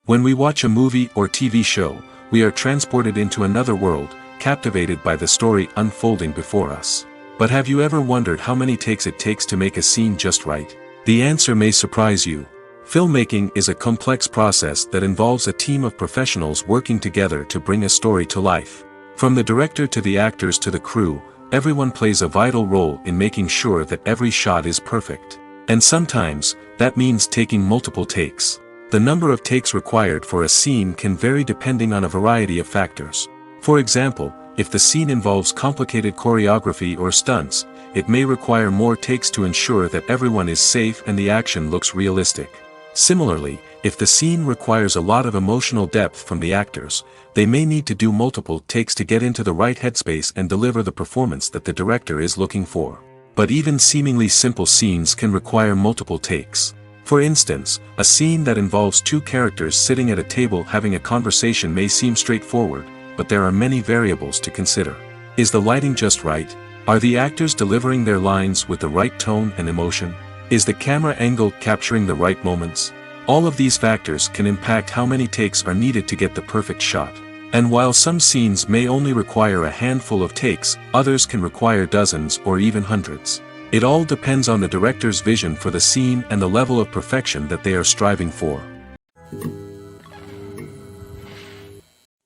When we watch a movie or TV show, we are transported into another world, captivated by the story unfolding before us. But have you ever wondered how many takes it takes to make a scene just right? The answer may surprise you. Filmmaking is a complex process that involves a team of professionals working together to bring a story to life. From the director to the actors to the crew, everyone plays a vital role in making sure that every shot is perfect. And sometimes, that means taking multiple takes. The number of takes required for a scene can vary depending on a variety of factors. For example, if the scene involves complicated choreography or stunts, it may require more takes to ensure that everyone is safe and the action looks realistic. Similarly, if the scene requires a lot of emotional depth from the actors, they may need to do multiple takes to get into the right headspace and deliver the performance that the director is looking for. But even seemingly simple scenes can require multiple takes. For instance, a scene that involves two characters sitting at a table having a conversation may seem straightforward, but there are many variables to consider. Is the lighting just right? Are the actors delivering their lines with the right tone and emotion? Is the camera angle capturing the right moments? All of these factors can impact how many takes are needed to get the perfect shot. And while some scenes may only require a handful of takes, others can require dozens or even hundreds. It all depends on the director's vision for the scene and the level of perfection that they are striving for.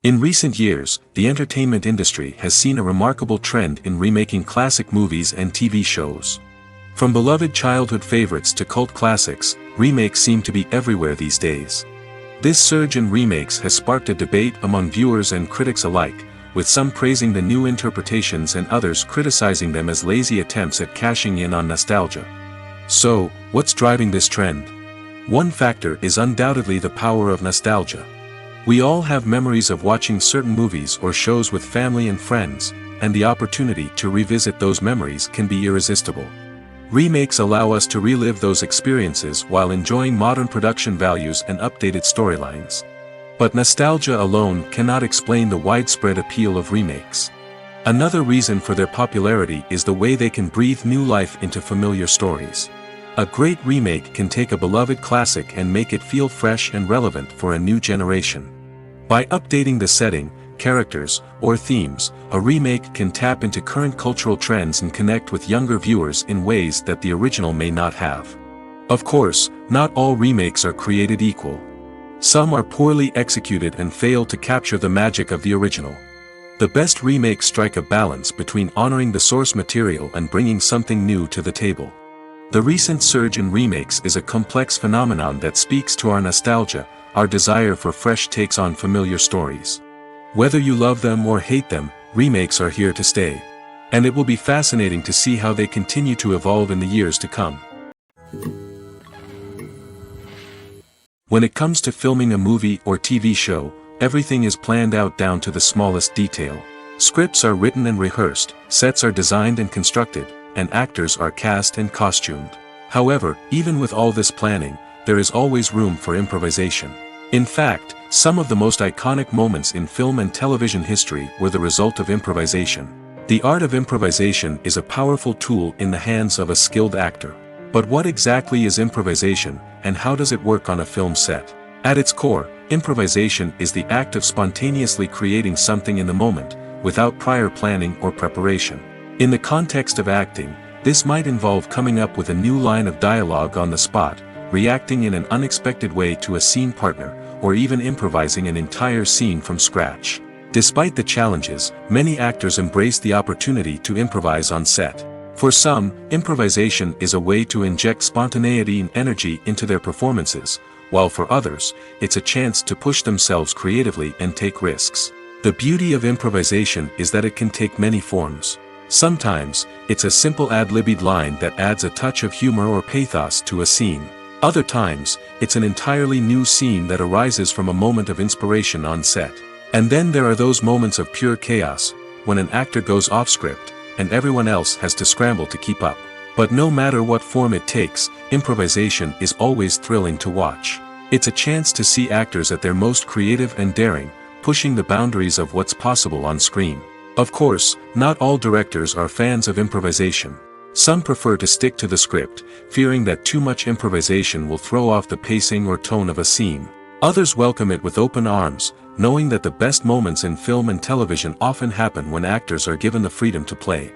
In recent years, the entertainment industry has seen a remarkable trend in remaking classic movies and TV shows. From beloved childhood favorites to cult classics, remakes seem to be everywhere these days. This surge in remakes has sparked a debate among viewers and critics alike, with some praising the new interpretations and others criticizing them as lazy attempts at cashing in on nostalgia. So, what's driving this trend? One factor is undoubtedly the power of nostalgia. We all have memories of watching certain movies or shows with family and friends, and the opportunity to revisit those memories can be irresistible. Remakes allow us to relive those experiences while enjoying modern production values and updated storylines. But nostalgia alone cannot explain the widespread appeal of remakes. Another reason for their popularity is the way they can breathe new life into familiar stories. A great remake can take a beloved classic and make it feel fresh and relevant for a new generation. By updating the setting, characters, or themes, a remake can tap into current cultural trends and connect with younger viewers in ways that the original may not have. Of course, not all remakes are created equal. Some are poorly executed and fail to capture the magic of the original. The best remakes strike a balance between honoring the source material and bringing something new to the table. The recent surge in remakes is a complex phenomenon that speaks to our nostalgia, our desire for fresh takes on familiar stories. Whether you love them or hate them, remakes are here to stay. And it will be fascinating to see how they continue to evolve in the years to come. When it comes to filming a movie or TV show, everything is planned out down to the smallest detail. Scripts are written and rehearsed, sets are designed and constructed, and actors are cast and costumed. However, even with all this planning, there is always room for improvisation. In fact, some of the most iconic moments in film and television history were the result of improvisation. The art of improvisation is a powerful tool in the hands of a skilled actor. But what exactly is improvisation, and how does it work on a film set? At its core, improvisation is the act of spontaneously creating something in the moment, without prior planning or preparation. In the context of acting, this might involve coming up with a new line of dialogue on the spot, reacting in an unexpected way to a scene partner, or even improvising an entire scene from scratch. Despite the challenges, many actors embrace the opportunity to improvise on set. For some, improvisation is a way to inject spontaneity and energy into their performances, while for others, it's a chance to push themselves creatively and take risks. The beauty of improvisation is that it can take many forms. Sometimes, it's a simple ad-libbed line that adds a touch of humor or pathos to a scene. Other times, it's an entirely new scene that arises from a moment of inspiration on set. And then there are those moments of pure chaos, when an actor goes off script, and everyone else has to scramble to keep up. But no matter what form it takes, improvisation is always thrilling to watch. It's a chance to see actors at their most creative and daring, pushing the boundaries of what's possible on screen. Of course, not all directors are fans of improvisation. Some prefer to stick to the script, fearing that too much improvisation will throw off the pacing or tone of a scene. Others welcome it with open arms, knowing that the best moments in film and television often happen when actors are given the freedom to play.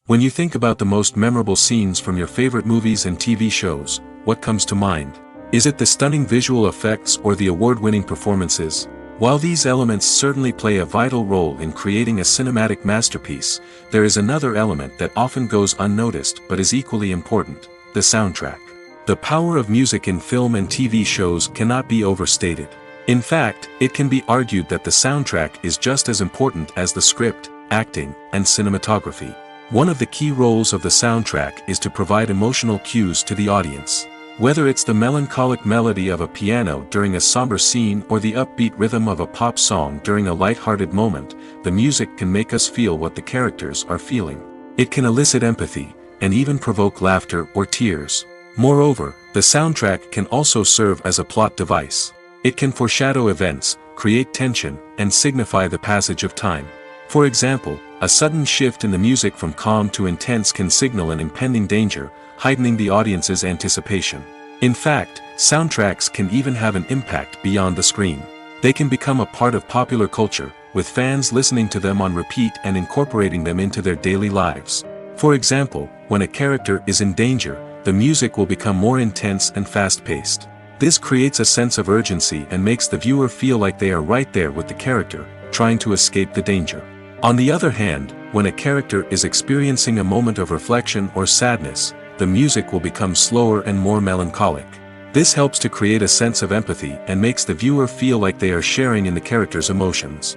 When you think about the most memorable scenes from your favorite movies and TV shows, what comes to mind? Is it the stunning visual effects or the award-winning performances? While these elements certainly play a vital role in creating a cinematic masterpiece, there is another element that often goes unnoticed but is equally important: the soundtrack. The power of music in film and TV shows cannot be overstated. In fact, it can be argued that the soundtrack is just as important as the script, acting, and cinematography. One of the key roles of the soundtrack is to provide emotional cues to the audience. Whether it's the melancholic melody of a piano during a somber scene or the upbeat rhythm of a pop song during a light-hearted moment, the music can make us feel what the characters are feeling. It can elicit empathy, and even provoke laughter or tears. Moreover, the soundtrack can also serve as a plot device. It can foreshadow events, create tension, and signify the passage of time. For example, a sudden shift in the music from calm to intense can signal an impending danger, heightening the audience's anticipation. In fact, soundtracks can even have an impact beyond the screen. They can become a part of popular culture, with fans listening to them on repeat and incorporating them into their daily lives. For example, when a character is in danger, the music will become more intense and fast-paced. This creates a sense of urgency and makes the viewer feel like they are right there with the character, trying to escape the danger. On the other hand, when a character is experiencing a moment of reflection or sadness, the music will become slower and more melancholic. This helps to create a sense of empathy and makes the viewer feel like they are sharing in the character's emotions.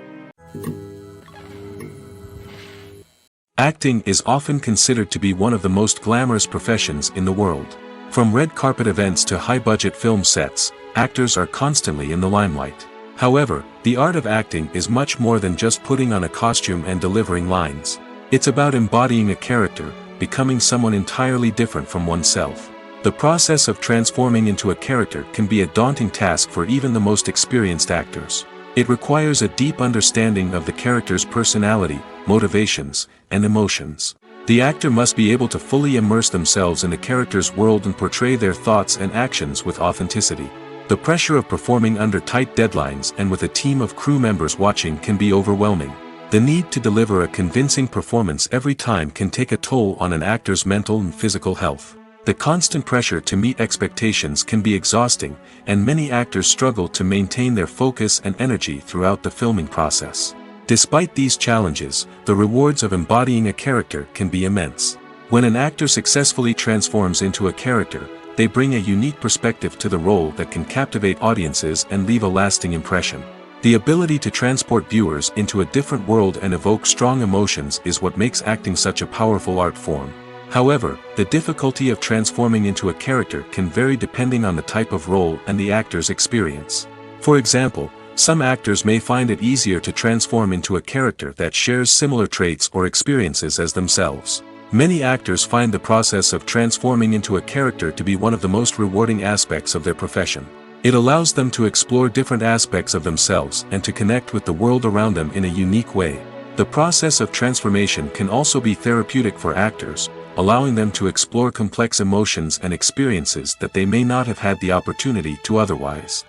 Acting is often considered to be one of the most glamorous professions in the world. From red carpet events to high-budget film sets, actors are constantly in the limelight. However, the art of acting is much more than just putting on a costume and delivering lines. It's about embodying a character, becoming someone entirely different from oneself. The process of transforming into a character can be a daunting task for even the most experienced actors. It requires a deep understanding of the character's personality, motivations, and emotions. The actor must be able to fully immerse themselves in the character's world and portray their thoughts and actions with authenticity. The pressure of performing under tight deadlines and with a team of crew members watching can be overwhelming. The need to deliver a convincing performance every time can take a toll on an actor's mental and physical health. The constant pressure to meet expectations can be exhausting, and many actors struggle to maintain their focus and energy throughout the filming process. Despite these challenges, the rewards of embodying a character can be immense. When an actor successfully transforms into a character, they bring a unique perspective to the role that can captivate audiences and leave a lasting impression. The ability to transport viewers into a different world and evoke strong emotions is what makes acting such a powerful art form. However, the difficulty of transforming into a character can vary depending on the type of role and the actor's experience. For example, some actors may find it easier to transform into a character that shares similar traits or experiences as themselves. Many actors find the process of transforming into a character to be one of the most rewarding aspects of their profession. It allows them to explore different aspects of themselves and to connect with the world around them in a unique way. The process of transformation can also be therapeutic for actors, allowing them to explore complex emotions and experiences that they may not have had the opportunity to otherwise.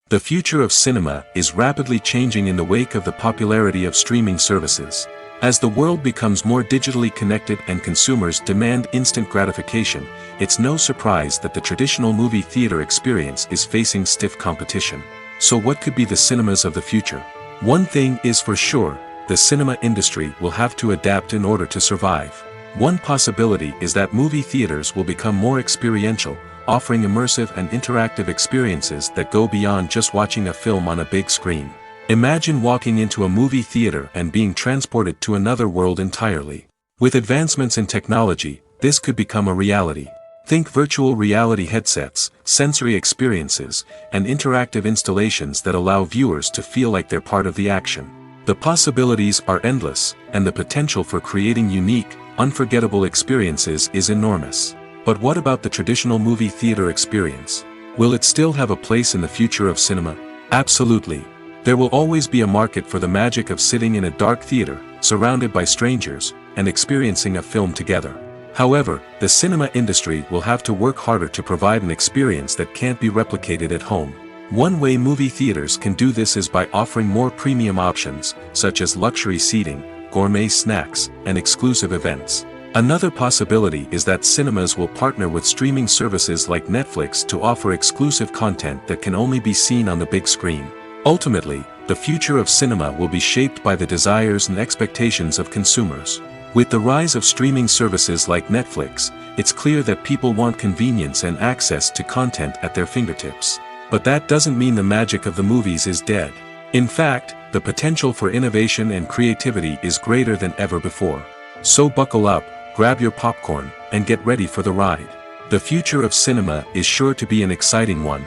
The future of cinema is rapidly changing in the wake of the popularity of streaming services. As the world becomes more digitally connected and consumers demand instant gratification, it's no surprise that the traditional movie theater experience is facing stiff competition. So what could be the cinemas of the future? One thing is for sure, the cinema industry will have to adapt in order to survive. One possibility is that movie theaters will become more experiential, offering immersive and interactive experiences that go beyond just watching a film on a big screen. Imagine walking into a movie theater and being transported to another world entirely. With advancements in technology, this could become a reality. Think virtual reality headsets, sensory experiences, and interactive installations that allow viewers to feel like they're part of the action. The possibilities are endless, and the potential for creating unique, unforgettable experiences is enormous. But what about the traditional movie theater experience? Will it still have a place in the future of cinema? Absolutely. There will always be a market for the magic of sitting in a dark theater, surrounded by strangers, and experiencing a film together. However, the cinema industry will have to work harder to provide an experience that can't be replicated at home. One way movie theaters can do this is by offering more premium options, such as luxury seating, gourmet snacks, and exclusive events. Another possibility is that cinemas will partner with streaming services like Netflix to offer exclusive content that can only be seen on the big screen. Ultimately, the future of cinema will be shaped by the desires and expectations of consumers. With the rise of streaming services like Netflix, it's clear that people want convenience and access to content at their fingertips. But that doesn't mean the magic of the movies is dead. In fact, the potential for innovation and creativity is greater than ever before. So buckle up, grab your popcorn, and get ready for the ride. The future of cinema is sure to be an exciting one.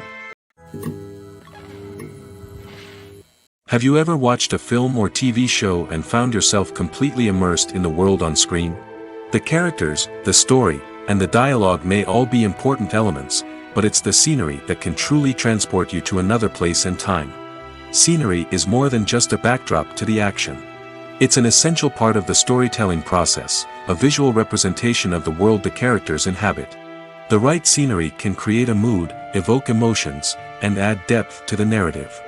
Have you ever watched a film or TV show and found yourself completely immersed in the world on screen? The characters, the story, and the dialogue may all be important elements, but it's the scenery that can truly transport you to another place and time. Scenery is more than just a backdrop to the action. It's an essential part of the storytelling process, a visual representation of the world the characters inhabit. The right scenery can create a mood, evoke emotions, and add depth to the narrative.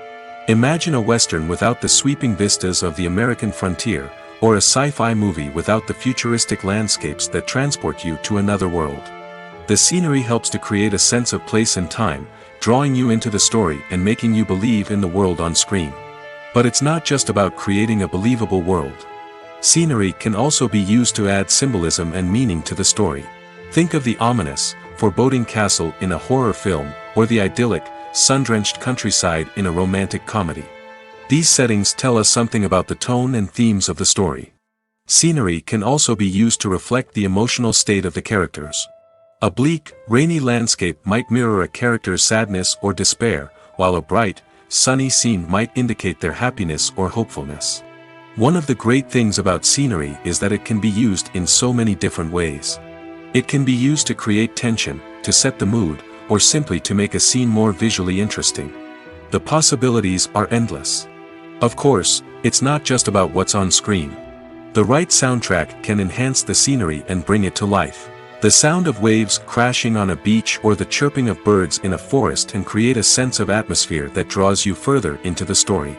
Imagine a Western without the sweeping vistas of the American frontier, or a sci-fi movie without the futuristic landscapes that transport you to another world. The scenery helps to create a sense of place and time, drawing you into the story and making you believe in the world on screen. But it's not just about creating a believable world. Scenery can also be used to add symbolism and meaning to the story. Think of the ominous, foreboding castle in a horror film, or the idyllic, sun-drenched countryside in a romantic comedy. These settings tell us something about the tone and themes of the story. Scenery can also be used to reflect the emotional state of the characters. A bleak, rainy landscape might mirror a character's sadness or despair, while a bright, sunny scene might indicate their happiness or hopefulness. One of the great things about scenery is that it can be used in so many different ways. It can be used to create tension, to set the mood, or simply to make a scene more visually interesting. The possibilities are endless. Of course, it's not just about what's on screen. The right soundtrack can enhance the scenery and bring it to life. The sound of waves crashing on a beach or the chirping of birds in a forest can create a sense of atmosphere that draws you further into the story.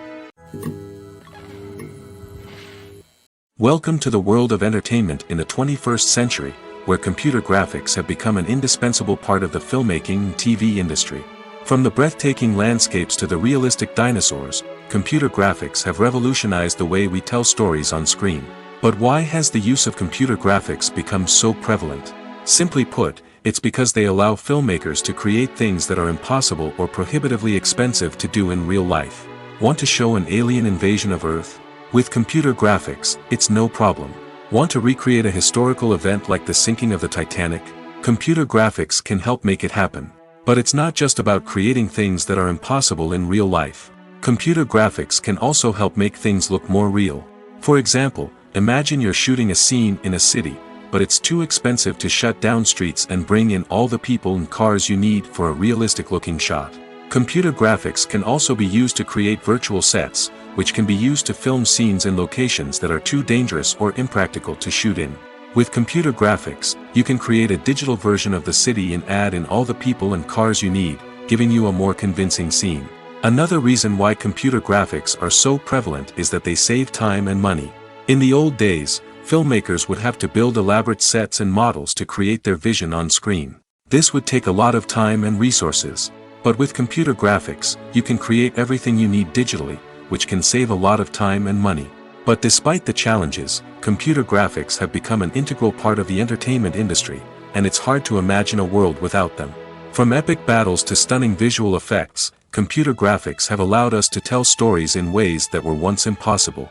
Welcome to the world of entertainment in the 21st century, where computer graphics have become an indispensable part of the filmmaking and TV industry. From the breathtaking landscapes to the realistic dinosaurs, computer graphics have revolutionized the way we tell stories on screen. But why has the use of computer graphics become so prevalent? Simply put, it's because they allow filmmakers to create things that are impossible or prohibitively expensive to do in real life. Want to show an alien invasion of Earth? With computer graphics, it's no problem. Want to recreate a historical event like the sinking of the Titanic? Computer graphics can help make it happen. But it's not just about creating things that are impossible in real life. Computer graphics can also help make things look more real. For example, imagine you're shooting a scene in a city, but it's too expensive to shut down streets and bring in all the people and cars you need for a realistic-looking shot. Computer graphics can also be used to create virtual sets, which can be used to film scenes in locations that are too dangerous or impractical to shoot in. With computer graphics, you can create a digital version of the city and add in all the people and cars you need, giving you a more convincing scene. Another reason why computer graphics are so prevalent is that they save time and money. In the old days, filmmakers would have to build elaborate sets and models to create their vision on screen. This would take a lot of time and resources. But with computer graphics, you can create everything you need digitally, which can save a lot of time and money. But despite the challenges, computer graphics have become an integral part of the entertainment industry, and it's hard to imagine a world without them. From epic battles to stunning visual effects, computer graphics have allowed us to tell stories in ways that were once impossible.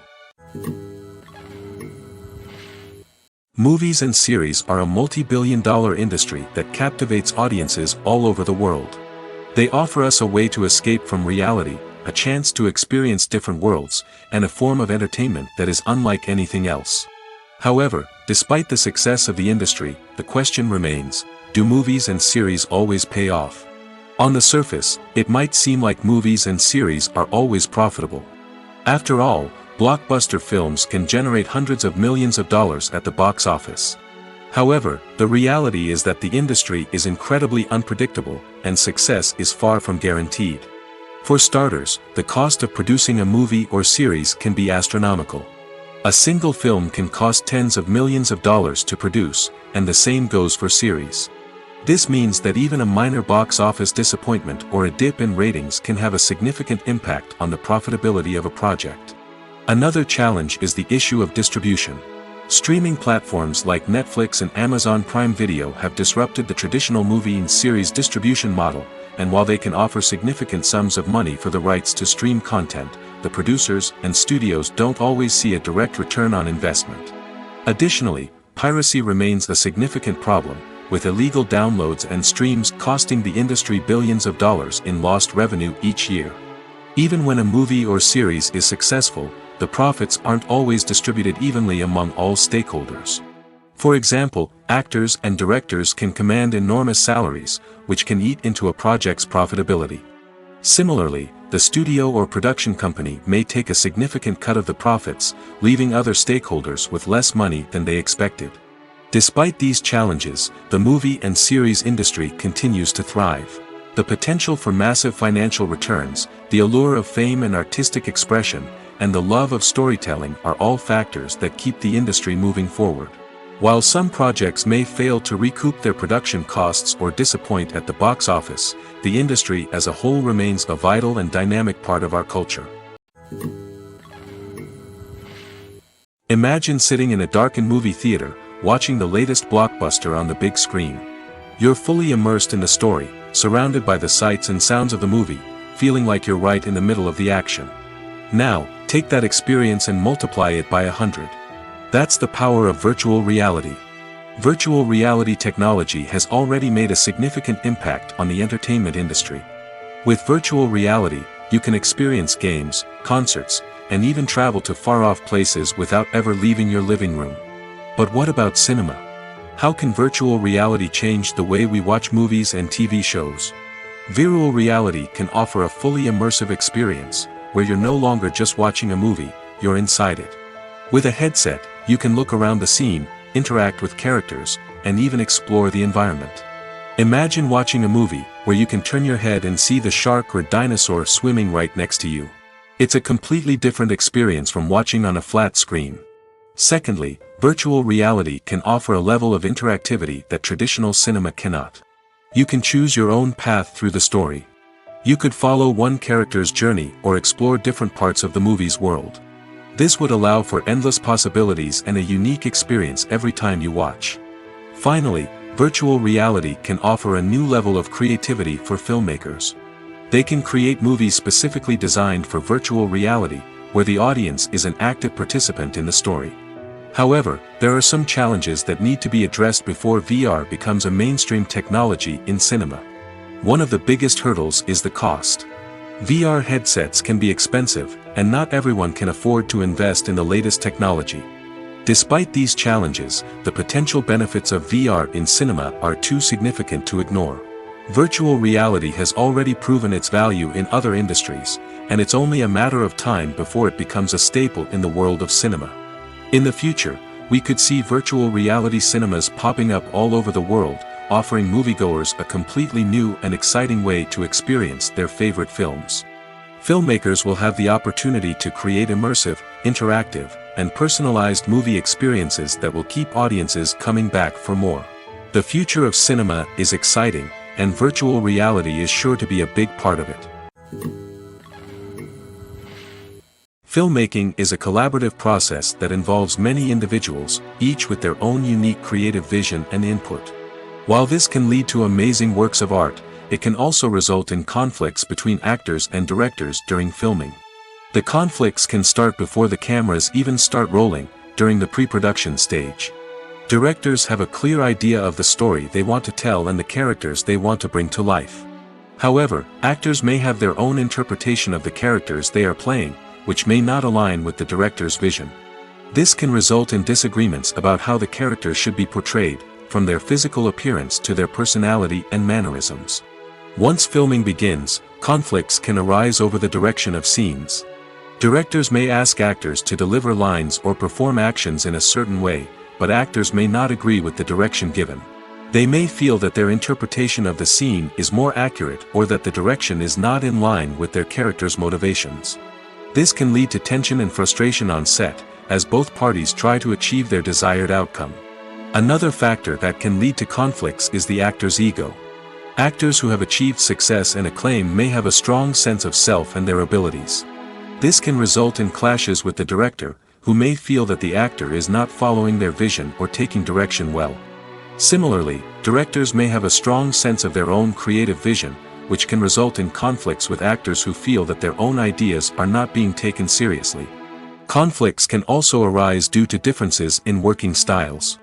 Movies and series are a multi-billion-dollar industry that captivates audiences all over the world. They offer us a way to escape from reality, a chance to experience different worlds, and a form of entertainment that is unlike anything else. However, despite the success of the industry, the question remains, do movies and series always pay off? On the surface, it might seem like movies and series are always profitable. After all, blockbuster films can generate hundreds of millions of dollars at the box office. However, the reality is that the industry is incredibly unpredictable, and success is far from guaranteed. For starters, the cost of producing a movie or series can be astronomical. A single film can cost tens of millions of dollars to produce, and the same goes for series. This means that even a minor box office disappointment or a dip in ratings can have a significant impact on the profitability of a project. Another challenge is the issue of distribution. Streaming platforms like Netflix and Amazon Prime Video have disrupted the traditional movie and series distribution model, and while they can offer significant sums of money for the rights to stream content, the producers and studios don't always see a direct return on investment. Additionally, piracy remains a significant problem, with illegal downloads and streams costing the industry billions of dollars in lost revenue each year. Even when a movie or series is successful, the profits aren't always distributed evenly among all stakeholders. For example, actors and directors can command enormous salaries, which can eat into a project's profitability. Similarly, the studio or production company may take a significant cut of the profits, leaving other stakeholders with less money than they expected. Despite these challenges, the movie and series industry continues to thrive. The potential for massive financial returns, the allure of fame and artistic expression, and the love of storytelling are all factors that keep the industry moving forward. While some projects may fail to recoup their production costs or disappoint at the box office, the industry as a whole remains a vital and dynamic part of our culture. Imagine sitting in a darkened movie theater, watching the latest blockbuster on the big screen. You're fully immersed in the story, surrounded by the sights and sounds of the movie, feeling like you're right in the middle of the action. Now, take that experience and multiply it by 100. That's the power of virtual reality. Virtual reality technology has already made a significant impact on the entertainment industry. With virtual reality, you can experience games, concerts, and even travel to far-off places without ever leaving your living room. But what about cinema? How can virtual reality change the way we watch movies and TV shows? Virtual reality can offer a fully immersive experience, where you're no longer just watching a movie, you're inside it. With a headset, you can look around the scene, interact with characters, and even explore the environment. Imagine watching a movie, where you can turn your head and see the shark or dinosaur swimming right next to you. It's a completely different experience from watching on a flat screen. Secondly, virtual reality can offer a level of interactivity that traditional cinema cannot. You can choose your own path through the story. You could follow one character's journey or explore different parts of the movie's world. This would allow for endless possibilities and a unique experience every time you watch. Finally, virtual reality can offer a new level of creativity for filmmakers. They can create movies specifically designed for virtual reality, where the audience is an active participant in the story. However, there are some challenges that need to be addressed before VR becomes a mainstream technology in cinema. One of the biggest hurdles is the cost. VR headsets can be expensive, and not everyone can afford to invest in the latest technology. Despite these challenges, the potential benefits of VR in cinema are too significant to ignore. Virtual reality has already proven its value in other industries, and it's only a matter of time before it becomes a staple in the world of cinema. In the future, we could see virtual reality cinemas popping up all over the world, offering moviegoers a completely new and exciting way to experience their favorite films. Filmmakers will have the opportunity to create immersive, interactive, and personalized movie experiences that will keep audiences coming back for more. The future of cinema is exciting, and virtual reality is sure to be a big part of it. Filmmaking is a collaborative process that involves many individuals, each with their own unique creative vision and input. While this can lead to amazing works of art, it can also result in conflicts between actors and directors during filming. The conflicts can start before the cameras even start rolling, during the pre-production stage. Directors have a clear idea of the story they want to tell and the characters they want to bring to life. However, actors may have their own interpretation of the characters they are playing, which may not align with the director's vision. This can result in disagreements about how the characters should be portrayed, from their physical appearance to their personality and mannerisms. Once filming begins, conflicts can arise over the direction of scenes. Directors may ask actors to deliver lines or perform actions in a certain way, but actors may not agree with the direction given. They may feel that their interpretation of the scene is more accurate or that the direction is not in line with their character's motivations. This can lead to tension and frustration on set, as both parties try to achieve their desired outcome. Another factor that can lead to conflicts is the actor's ego. Actors who have achieved success and acclaim may have a strong sense of self and their abilities. This can result in clashes with the director, who may feel that the actor is not following their vision or taking direction well. Similarly, directors may have a strong sense of their own creative vision, which can result in conflicts with actors who feel that their own ideas are not being taken seriously. Conflicts can also arise due to differences in working styles.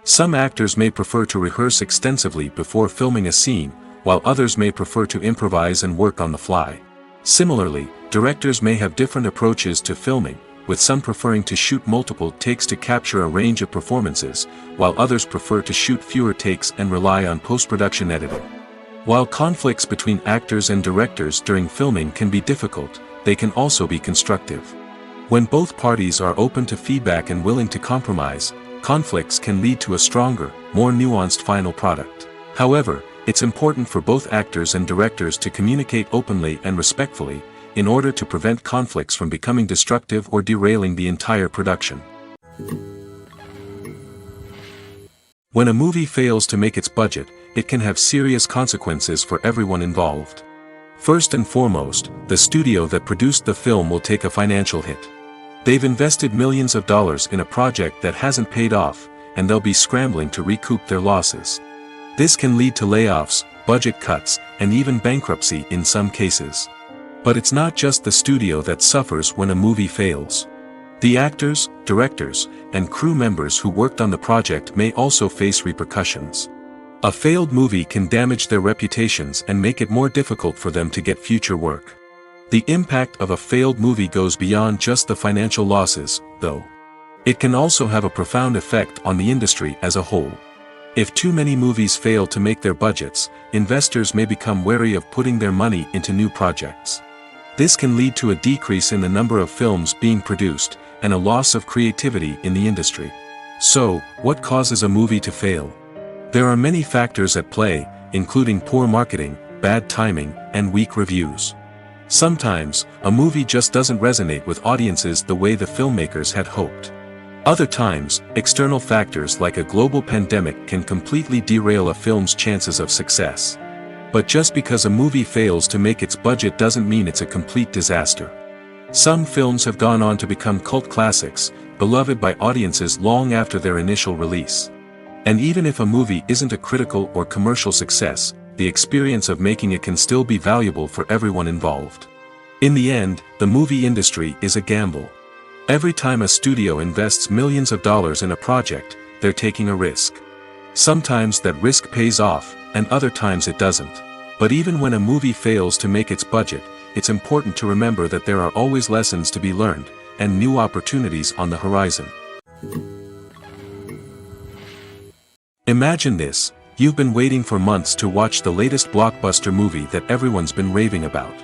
Some actors may prefer to rehearse extensively before filming a scene, while others may prefer to improvise and work on the fly. Similarly, directors may have different approaches to filming, with some preferring to shoot multiple takes to capture a range of performances, while others prefer to shoot fewer takes and rely on post-production editing. While conflicts between actors and directors during filming can be difficult, they can also be constructive. When both parties are open to feedback and willing to compromise, conflicts can lead to a stronger, more nuanced final product. However, it's important for both actors and directors to communicate openly and respectfully, in order to prevent conflicts from becoming destructive or derailing the entire production. When a movie fails to make its budget, it can have serious consequences for everyone involved. First and foremost, the studio that produced the film will take a financial hit. They've invested millions of dollars in a project that hasn't paid off, and they'll be scrambling to recoup their losses. This can lead to layoffs, budget cuts, and even bankruptcy in some cases. But it's not just the studio that suffers when a movie fails. The actors, directors, and crew members who worked on the project may also face repercussions. A failed movie can damage their reputations and make it more difficult for them to get future work. The impact of a failed movie goes beyond just the financial losses, though. It can also have a profound effect on the industry as a whole. If too many movies fail to make their budgets, investors may become wary of putting their money into new projects. This can lead to a decrease in the number of films being produced, and a loss of creativity in the industry. So, what causes a movie to fail? There are many factors at play, including poor marketing, bad timing, and weak reviews. Sometimes, a movie just doesn't resonate with audiences the way the filmmakers had hoped. Other times, external factors like a global pandemic can completely derail a film's chances of success. But just because a movie fails to make its budget doesn't mean it's a complete disaster. Some films have gone on to become cult classics, beloved by audiences long after their initial release. And even if a movie isn't a critical or commercial success, the experience of making it can still be valuable for everyone involved. In the end, the movie industry is a gamble. Every time a studio invests millions of dollars in a project, they're taking a risk. Sometimes that risk pays off, and other times it doesn't. But even when a movie fails to make its budget, it's important to remember that there are always lessons to be learned, and new opportunities on the horizon. Imagine this: you've been waiting for months to watch the latest blockbuster movie that everyone's been raving about.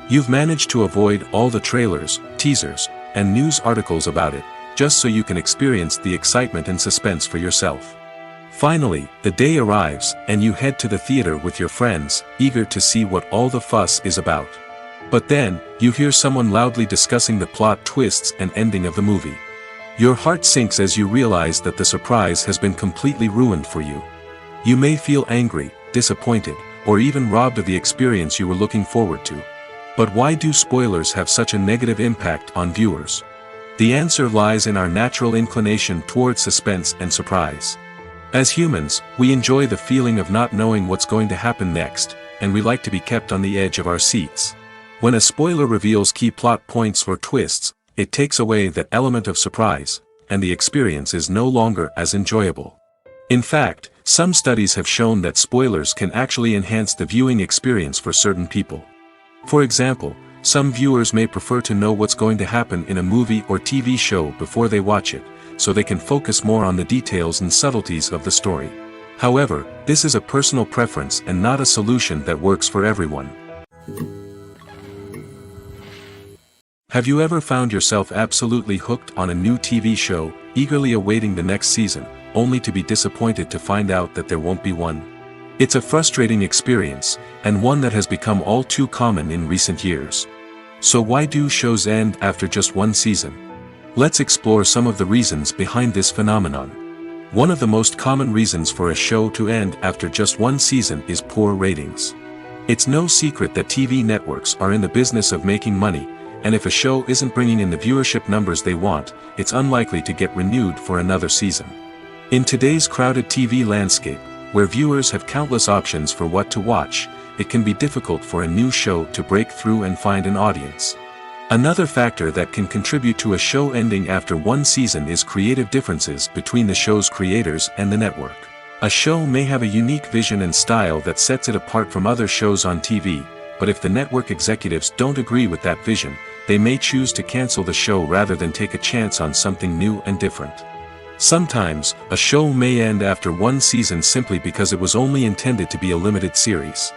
You've managed to avoid all the trailers, teasers, and news articles about it, just so you can experience the excitement and suspense for yourself. Finally, the day arrives, and you head to the theater with your friends, eager to see what all the fuss is about. But then, you hear someone loudly discussing the plot twists and ending of the movie. Your heart sinks as you realize that the surprise has been completely ruined for you. You may feel angry, disappointed, or even robbed of the experience you were looking forward to. But why do spoilers have such a negative impact on viewers? The answer lies in our natural inclination towards suspense and surprise. As humans, we enjoy the feeling of not knowing what's going to happen next, and we like to be kept on the edge of our seats. When a spoiler reveals key plot points or twists, it takes away that element of surprise, and the experience is no longer as enjoyable. In fact, some studies have shown that spoilers can actually enhance the viewing experience for certain people. For example, some viewers may prefer to know what's going to happen in a movie or TV show before they watch it, so they can focus more on the details and subtleties of the story. However, this is a personal preference and not a solution that works for everyone. Have you ever found yourself absolutely hooked on a new TV show, eagerly awaiting the next season, only to be disappointed to find out that there won't be one? It's a frustrating experience, and one that has become all too common in recent years. So why do shows end after just one season? Let's explore some of the reasons behind this phenomenon. One of the most common reasons for a show to end after just one season is poor ratings. It's no secret that TV networks are in the business of making money, and if a show isn't bringing in the viewership numbers they want, it's unlikely to get renewed for another season. In today's crowded TV landscape, where viewers have countless options for what to watch, it can be difficult for a new show to break through and find an audience. Another factor that can contribute to a show ending after one season is creative differences between the show's creators and the network. A show may have a unique vision and style that sets it apart from other shows on TV, but if the network executives don't agree with that vision, they may choose to cancel the show rather than take a chance on something new and different. Sometimes, a show may end after one season simply because it was only intended to be a limited series.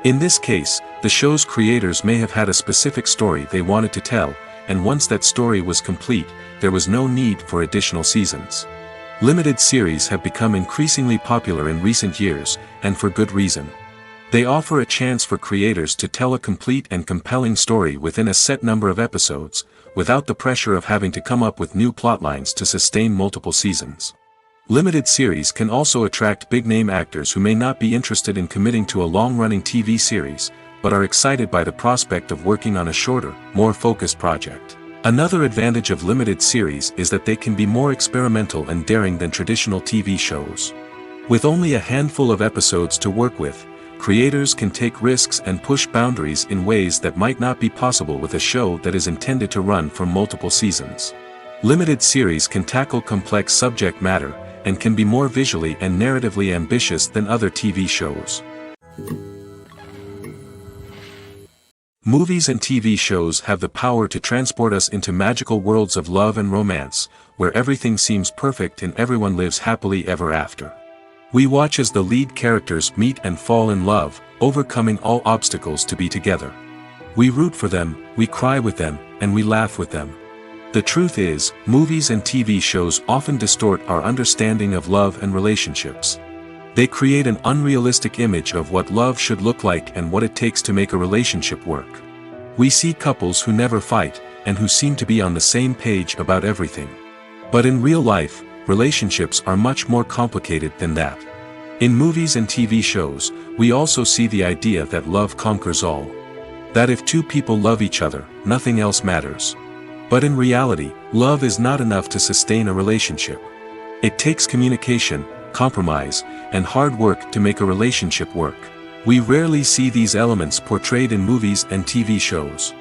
In this case, the show's creators may have had a specific story they wanted to tell, and once that story was complete, there was no need for additional seasons. Limited series have become increasingly popular in recent years, and for good reason. They offer a chance for creators to tell a complete and compelling story within a set number of episodes, without the pressure of having to come up with new plotlines to sustain multiple seasons. Limited series can also attract big-name actors who may not be interested in committing to a long-running TV series, but are excited by the prospect of working on a shorter, more focused project. Another advantage of limited series is that they can be more experimental and daring than traditional TV shows. With only a handful of episodes to work with, creators can take risks and push boundaries in ways that might not be possible with a show that is intended to run for multiple seasons. Limited series can tackle complex subject matter, and can be more visually and narratively ambitious than other TV shows. Movies and TV shows have the power to transport us into magical worlds of love and romance, where everything seems perfect and everyone lives happily ever after. We watch as the lead characters meet and fall in love, overcoming all obstacles to be together. We root for them, we cry with them, and we laugh with them. The truth is, movies and TV shows often distort our understanding of love and relationships. They create an unrealistic image of what love should look like and what it takes to make a relationship work. We see couples who never fight, and who seem to be on the same page about everything. But in real life, relationships are much more complicated than that. In movies and TV shows, we also see the idea that love conquers all. That if two people love each other, nothing else matters. But in reality, love is not enough to sustain a relationship. It takes communication, compromise, and hard work to make a relationship work. We rarely see these elements portrayed in movies and TV shows.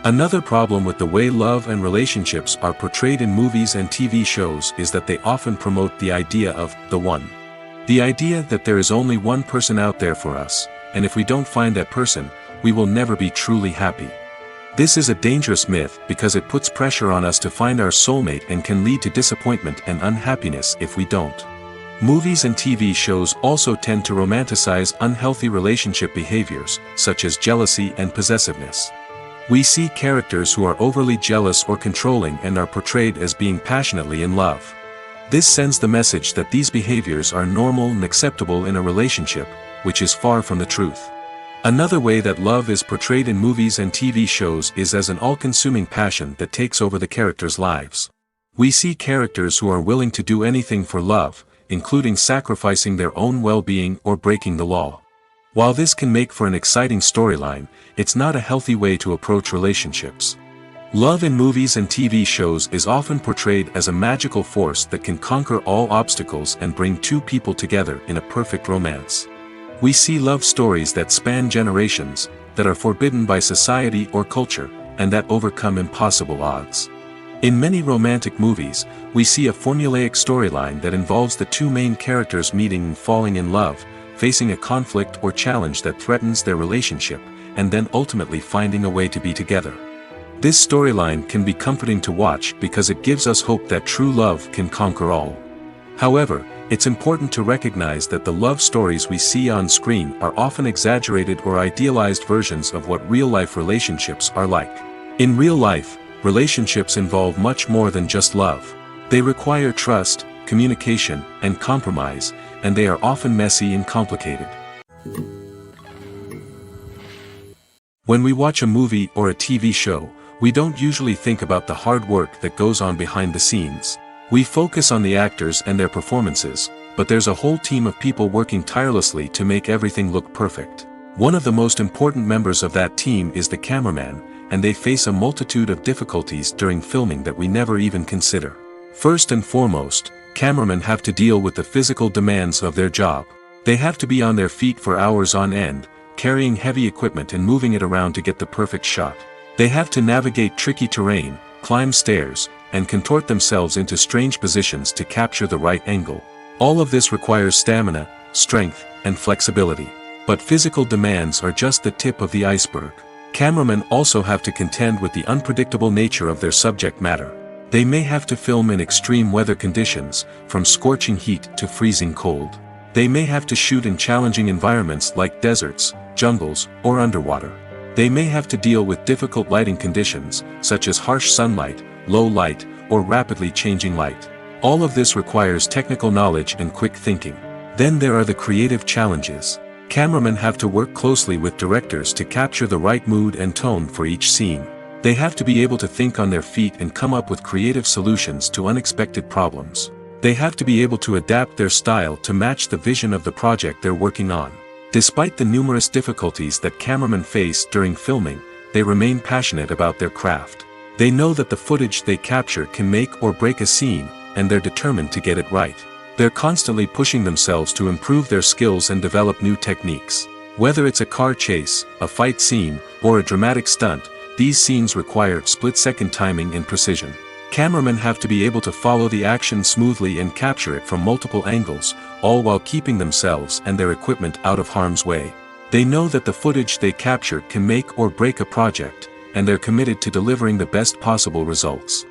Another problem with the way love and relationships are portrayed in movies and TV shows is that they often promote the idea of the one. The idea that there is only one person out there for us, and if we don't find that person, we will never be truly happy. This is a dangerous myth because it puts pressure on us to find our soulmate and can lead to disappointment and unhappiness if we don't. Movies and TV shows also tend to romanticize unhealthy relationship behaviors, such as jealousy and possessiveness. We see characters who are overly jealous or controlling and are portrayed as being passionately in love. This sends the message that these behaviors are normal and acceptable in a relationship, which is far from the truth. Another way that love is portrayed in movies and TV shows is as an all-consuming passion that takes over the characters' lives. We see characters who are willing to do anything for love, including sacrificing their own well-being or breaking the law. While this can make for an exciting storyline, it's not a healthy way to approach relationships. Love in movies and TV shows is often portrayed as a magical force that can conquer all obstacles and bring two people together in a perfect romance. We see love stories that span generations, that are forbidden by society or culture, and that overcome impossible odds. In many romantic movies, we see a formulaic storyline that involves the two main characters meeting and falling in love, facing a conflict or challenge that threatens their relationship, and then ultimately finding a way to be together. This storyline can be comforting to watch because it gives us hope that true love can conquer all. However, it's important to recognize that the love stories we see on screen are often exaggerated or idealized versions of what real-life relationships are like. In real life, relationships involve much more than just love. They require trust, communication, and compromise, and they are often messy and complicated. When we watch a movie or a TV show, we don't usually think about the hard work that goes on behind the scenes. We focus on the actors and their performances, but there's a whole team of people working tirelessly to make everything look perfect. One of the most important members of that team is the cameraman, and they face a multitude of difficulties during filming that we never even consider. First and foremost, cameramen have to deal with the physical demands of their job. They have to be on their feet for hours on end, carrying heavy equipment and moving it around to get the perfect shot. They have to navigate tricky terrain, climb stairs, and contort themselves into strange positions to capture the right angle. All of this requires stamina, strength, and flexibility. But physical demands are just the tip of the iceberg. Cameramen also have to contend with the unpredictable nature of their subject matter. They may have to film in extreme weather conditions, from scorching heat to freezing cold. They may have to shoot in challenging environments like deserts, jungles, or underwater. They may have to deal with difficult lighting conditions, such as harsh sunlight, low light, or rapidly changing light. All of this requires technical knowledge and quick thinking. Then there are the creative challenges. Cameramen have to work closely with directors to capture the right mood and tone for each scene. They have to be able to think on their feet and come up with creative solutions to unexpected problems. They have to be able to adapt their style to match the vision of the project they're working on. Despite the numerous difficulties that cameramen face during filming, they remain passionate about their craft. They know that the footage they capture can make or break a scene, and they're determined to get it right. They're constantly pushing themselves to improve their skills and develop new techniques. Whether it's a car chase, a fight scene, or a dramatic stunt, these scenes require split-second timing and precision. Cameramen have to be able to follow the action smoothly and capture it from multiple angles, all while keeping themselves and their equipment out of harm's way. They know that the footage they capture can make or break a project, and they're committed to delivering the best possible results.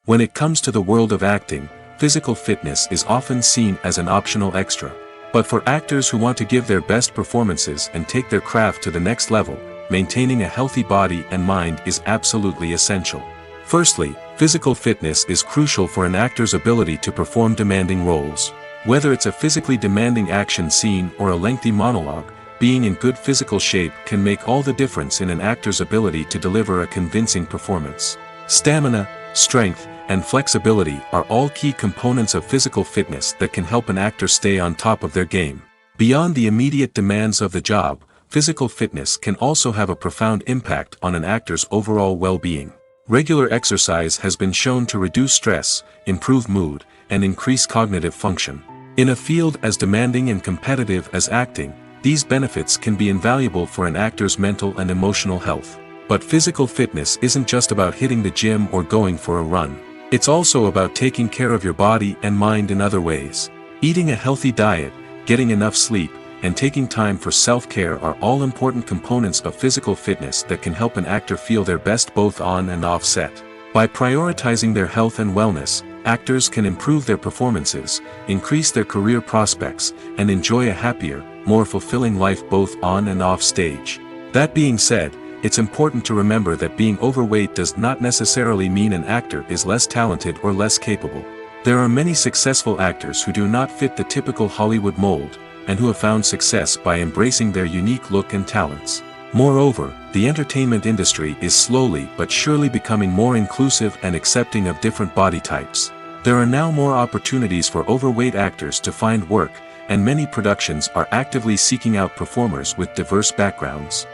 When it comes to the world of acting, physical fitness is often seen as an optional extra. But for actors who want to give their best performances and take their craft to the next level, maintaining a healthy body and mind is absolutely essential. Firstly, physical fitness is crucial for an actor's ability to perform demanding roles. Whether it's a physically demanding action scene or a lengthy monologue, being in good physical shape can make all the difference in an actor's ability to deliver a convincing performance. Stamina, strength, and flexibility are all key components of physical fitness that can help an actor stay on top of their game. Beyond the immediate demands of the job, physical fitness can also have a profound impact on an actor's overall well-being. Regular exercise has been shown to reduce stress, improve mood, and increase cognitive function. In a field as demanding and competitive as acting, these benefits can be invaluable for an actor's mental and emotional health. But physical fitness isn't just about hitting the gym or going for a run. It's also about taking care of your body and mind in other ways. Eating a healthy diet, getting enough sleep, and taking time for self-care are all important components of physical fitness that can help an actor feel their best both on and off set. By prioritizing their health and wellness, actors can improve their performances, increase their career prospects, and enjoy a happier, more fulfilling life both on and off stage. That being said, it's important to remember that being overweight does not necessarily mean an actor is less talented or less capable. There are many successful actors who do not fit the typical Hollywood mold, and who have found success by embracing their unique look and talents. Moreover, the entertainment industry is slowly but surely becoming more inclusive and accepting of different body types. There are now more opportunities for overweight actors to find work, and many productions are actively seeking out performers with diverse backgrounds.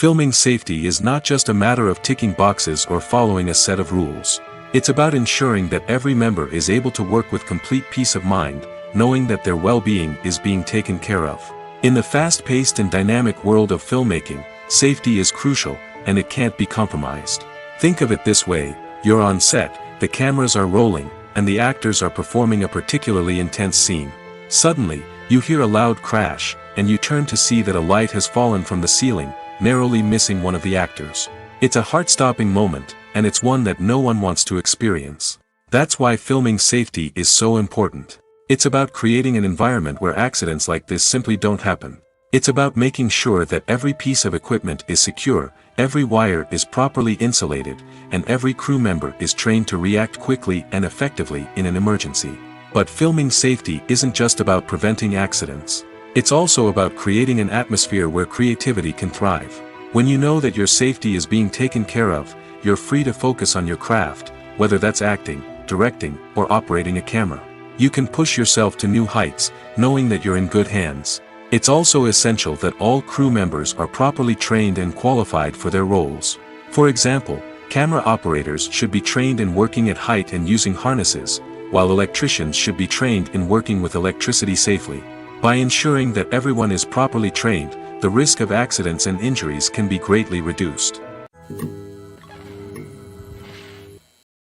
Filming safety is not just a matter of ticking boxes or following a set of rules. It's about ensuring that every member is able to work with complete peace of mind, knowing that their well-being is being taken care of. In the fast-paced and dynamic world of filmmaking, safety is crucial, and it can't be compromised. Think of it this way: you're on set, the cameras are rolling, and the actors are performing a particularly intense scene. Suddenly, you hear a loud crash, and you turn to see that a light has fallen from the ceiling, narrowly missing one of the actors. It's a heart-stopping moment, and it's one that no one wants to experience. That's why filming safety is so important. It's about creating an environment where accidents like this simply don't happen. It's about making sure that every piece of equipment is secure, every wire is properly insulated, and every crew member is trained to react quickly and effectively in an emergency. But filming safety isn't just about preventing accidents. It's also about creating an atmosphere where creativity can thrive. When you know that your safety is being taken care of, you're free to focus on your craft, whether that's acting, directing, or operating a camera. You can push yourself to new heights, knowing that you're in good hands. It's also essential that all crew members are properly trained and qualified for their roles. For example, camera operators should be trained in working at height and using harnesses, while electricians should be trained in working with electricity safely. By ensuring that everyone is properly trained, the risk of accidents and injuries can be greatly reduced.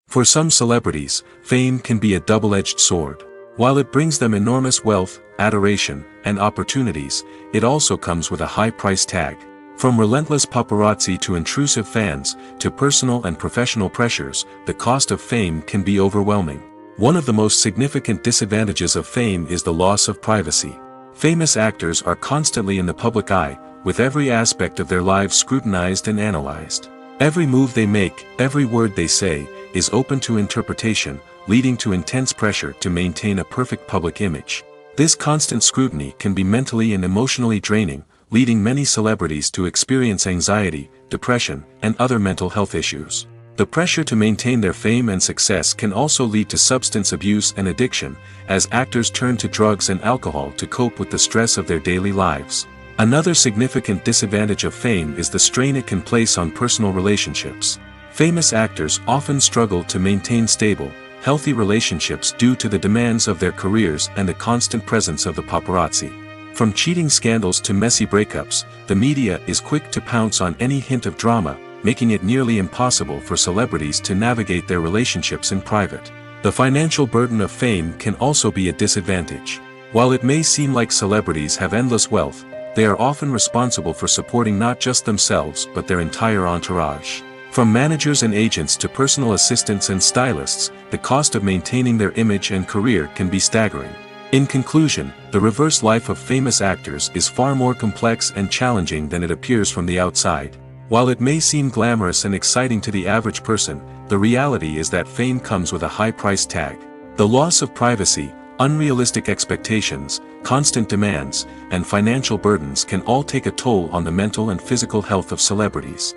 For some celebrities, fame can be a double-edged sword. While it brings them enormous wealth, adoration, and opportunities, it also comes with a high price tag. From relentless paparazzi to intrusive fans, to personal and professional pressures, the cost of fame can be overwhelming. One of the most significant disadvantages of fame is the loss of privacy. Famous actors are constantly in the public eye, with every aspect of their lives scrutinized and analyzed. Every move they make, every word they say, is open to interpretation, leading to intense pressure to maintain a perfect public image. This constant scrutiny can be mentally and emotionally draining, leading many celebrities to experience anxiety, depression, and other mental health issues. The pressure to maintain their fame and success can also lead to substance abuse and addiction, as actors turn to drugs and alcohol to cope with the stress of their daily lives. Another significant disadvantage of fame is the strain it can place on personal relationships. Famous actors often struggle to maintain stable, healthy relationships due to the demands of their careers and the constant presence of the paparazzi. From cheating scandals to messy breakups, the media is quick to pounce on any hint of drama, making it nearly impossible for celebrities to navigate their relationships in private. The financial burden of fame can also be a disadvantage. While it may seem like celebrities have endless wealth, they are often responsible for supporting not just themselves but their entire entourage. From managers and agents to personal assistants and stylists, the cost of maintaining their image and career can be staggering. In conclusion, the reverse life of famous actors is far more complex and challenging than it appears from the outside. While it may seem glamorous and exciting to the average person, the reality is that fame comes with a high price tag. The loss of privacy, unrealistic expectations, constant demands, and financial burdens can all take a toll on the mental and physical health of celebrities.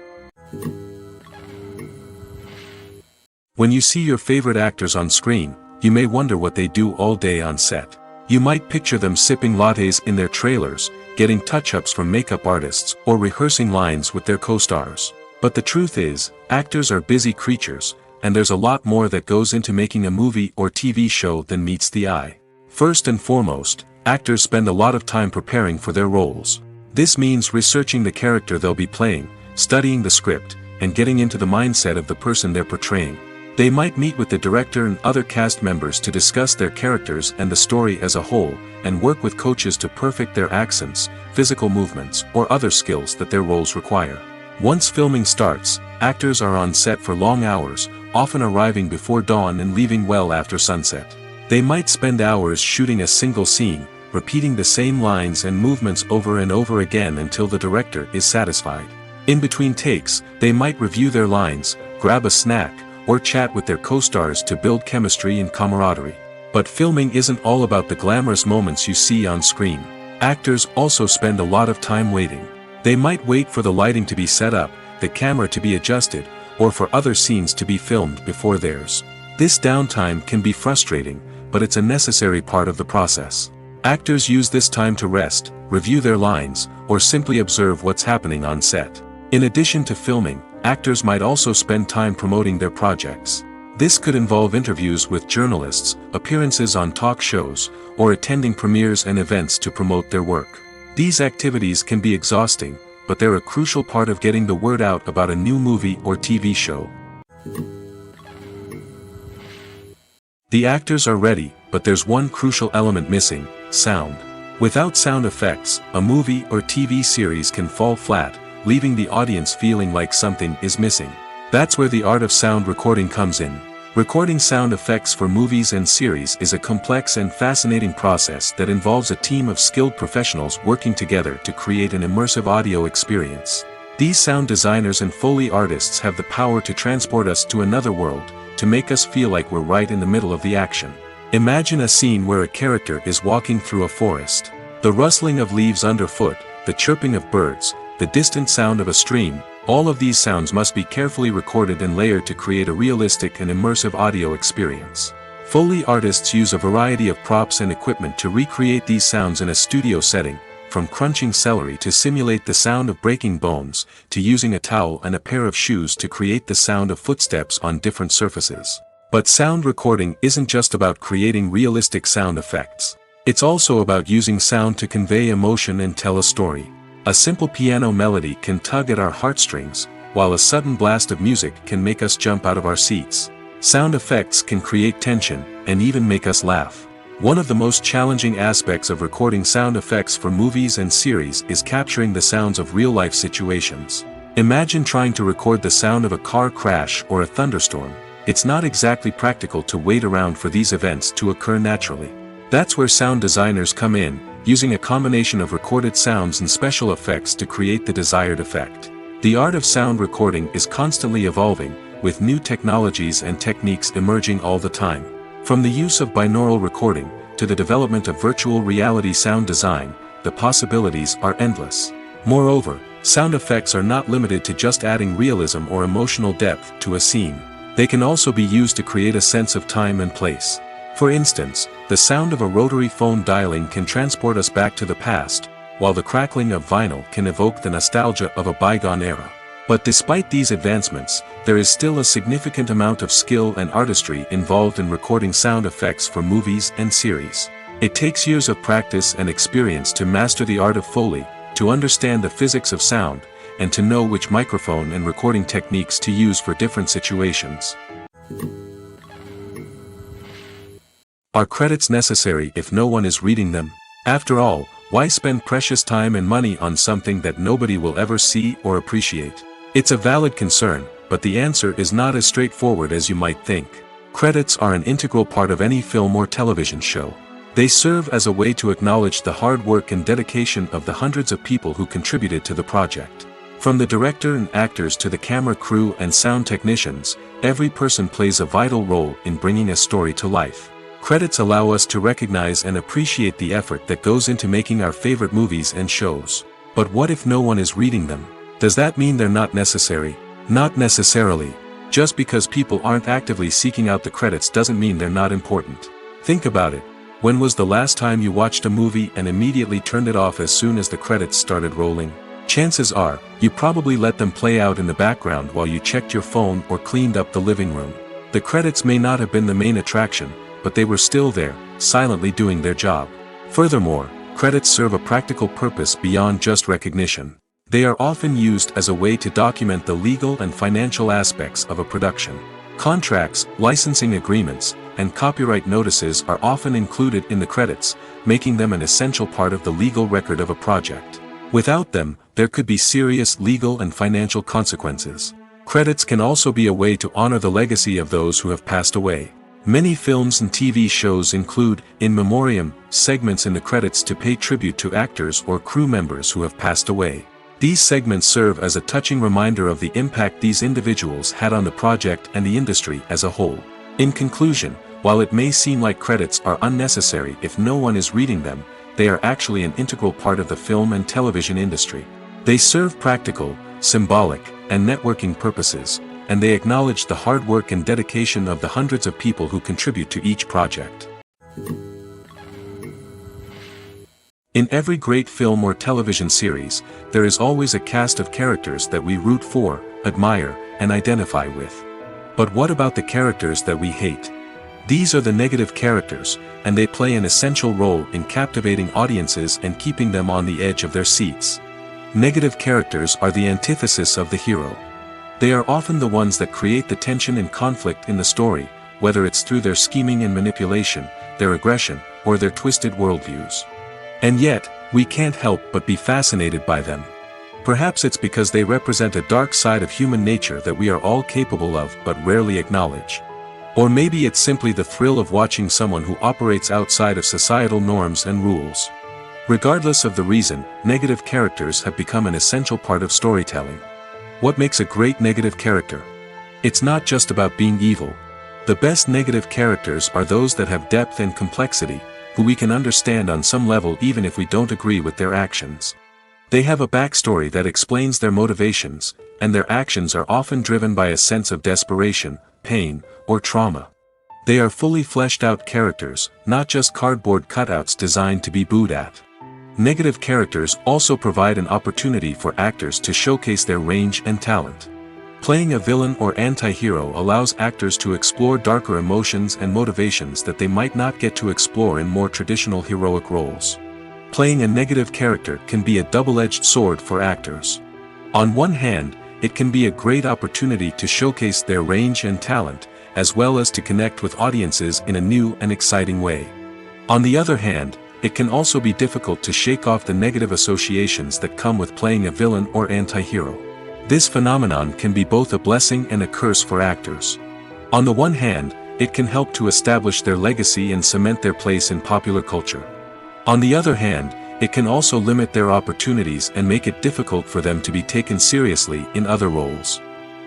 When you see your favorite actors on screen, you may wonder what they do all day on set. You might picture them sipping lattes in their trailers, getting touch-ups from makeup artists, or rehearsing lines with their co-stars. But the truth is, actors are busy creatures, and there's a lot more that goes into making a movie or TV show than meets the eye. First and foremost, actors spend a lot of time preparing for their roles. This means researching the character they'll be playing, studying the script, and getting into the mindset of the person they're portraying. They might meet with the director and other cast members to discuss their characters and the story as a whole, and work with coaches to perfect their accents, physical movements, or other skills that their roles require. Once filming starts, actors are on set for long hours, often arriving before dawn and leaving well after sunset. They might spend hours shooting a single scene, repeating the same lines and movements over and over again until the director is satisfied. In between takes, they might review their lines, grab a snack, or chat with their co-stars to build chemistry and camaraderie. But filming isn't all about the glamorous moments you see on screen. Actors also spend a lot of time waiting. They might wait for the lighting to be set up, the camera to be adjusted, or for other scenes to be filmed before theirs. This downtime can be frustrating, but it's a necessary part of the process. Actors use this time to rest, review their lines, or simply observe what's happening on set. In addition to filming, actors might also spend time promoting their projects. This could involve interviews with journalists, appearances on talk shows, or attending premieres and events to promote their work. These activities can be exhausting, but they're a crucial part of getting the word out about a new movie or TV show. The actors are ready, but there's one crucial element missing: sound. Without sound effects, a movie or TV series can fall flat, leaving the audience feeling like something is missing. That's where the art of sound recording comes in. Recording sound effects for movies and series is a complex and fascinating process that involves a team of skilled professionals working together to create an immersive audio experience. These sound designers and Foley artists have the power to transport us to another world, to make us feel like we're right in the middle of the action. Imagine a scene where a character is walking through a forest. The rustling of leaves underfoot, the chirping of birds, the distant sound of a stream, all of these sounds must be carefully recorded and layered to create a realistic and immersive audio experience. Foley artists use a variety of props and equipment to recreate these sounds in a studio setting, from crunching celery to simulate the sound of breaking bones, to using a towel and a pair of shoes to create the sound of footsteps on different surfaces. But sound recording isn't just about creating realistic sound effects. It's also about using sound to convey emotion and tell a story. A simple piano melody can tug at our heartstrings, while a sudden blast of music can make us jump out of our seats. Sound effects can create tension, and even make us laugh. One of the most challenging aspects of recording sound effects for movies and series is capturing the sounds of real-life situations. Imagine trying to record the sound of a car crash or a thunderstorm. It's not exactly practical to wait around for these events to occur naturally. That's where sound designers come in, using a combination of recorded sounds and special effects to create the desired effect. The art of sound recording is constantly evolving, with new technologies and techniques emerging all the time. From the use of binaural recording, to the development of virtual reality sound design, the possibilities are endless. Moreover, sound effects are not limited to just adding realism or emotional depth to a scene. They can also be used to create a sense of time and place. For instance, the sound of a rotary phone dialing can transport us back to the past, while the crackling of vinyl can evoke the nostalgia of a bygone era. But despite these advancements, there is still a significant amount of skill and artistry involved in recording sound effects for movies and series. It takes years of practice and experience to master the art of Foley, to understand the physics of sound, and to know which microphone and recording techniques to use for different situations. Are credits necessary if no one is reading them? After all, why spend precious time and money on something that nobody will ever see or appreciate? It's a valid concern, but the answer is not as straightforward as you might think. Credits are an integral part of any film or television show. They serve as a way to acknowledge the hard work and dedication of the hundreds of people who contributed to the project. From the director and actors to the camera crew and sound technicians, every person plays a vital role in bringing a story to life. Credits allow us to recognize and appreciate the effort that goes into making our favorite movies and shows. But what if no one is reading them? Does that mean they're not necessary? Not necessarily. Just because people aren't actively seeking out the credits doesn't mean they're not important. Think about it. When was the last time you watched a movie and immediately turned it off as soon as the credits started rolling? Chances are, you probably let them play out in the background while you checked your phone or cleaned up the living room. The credits may not have been the main attraction, but they were still there, silently doing their job. Furthermore, credits serve a practical purpose beyond just recognition. They are often used as a way to document the legal and financial aspects of a production. Contracts, licensing agreements, and copyright notices are often included in the credits, making them an essential part of the legal record of a project. Without them, there could be serious legal and financial consequences. Credits can also be a way to honor the legacy of those who have passed away. Many films and TV shows include, in memoriam, segments in the credits to pay tribute to actors or crew members who have passed away. These segments serve as a touching reminder of the impact these individuals had on the project and the industry as a whole. In conclusion, while it may seem like credits are unnecessary if no one is reading them, they are actually an integral part of the film and television industry. They serve practical, symbolic, and networking purposes, and they acknowledge the hard work and dedication of the hundreds of people who contribute to each project. In every great film or television series, there is always a cast of characters that we root for, admire, and identify with. But what about the characters that we hate? These are the negative characters, and they play an essential role in captivating audiences and keeping them on the edge of their seats. Negative characters are the antithesis of the hero. They are often the ones that create the tension and conflict in the story, whether it's through their scheming and manipulation, their aggression, or their twisted worldviews. And yet, we can't help but be fascinated by them. Perhaps it's because they represent a dark side of human nature that we are all capable of but rarely acknowledge. Or maybe it's simply the thrill of watching someone who operates outside of societal norms and rules. Regardless of the reason, negative characters have become an essential part of storytelling. What makes a great negative character? It's not just about being evil. The best negative characters are those that have depth and complexity, who we can understand on some level even if we don't agree with their actions. They have a backstory that explains their motivations, and their actions are often driven by a sense of desperation, pain, or trauma. They are fully fleshed out characters, not just cardboard cutouts designed to be booed at. Negative characters also provide an opportunity for actors to showcase their range and talent. Playing a villain or anti-hero allows actors to explore darker emotions and motivations that they might not get to explore in more traditional heroic roles. Playing a negative character can be a double-edged sword for actors. On one hand, it can be a great opportunity to showcase their range and talent, as well as to connect with audiences in a new and exciting way. On the other hand, it can also be difficult to shake off the negative associations that come with playing a villain or anti-hero. This phenomenon can be both a blessing and a curse for actors. On the one hand, it can help to establish their legacy and cement their place in popular culture. On the other hand, it can also limit their opportunities and make it difficult for them to be taken seriously in other roles.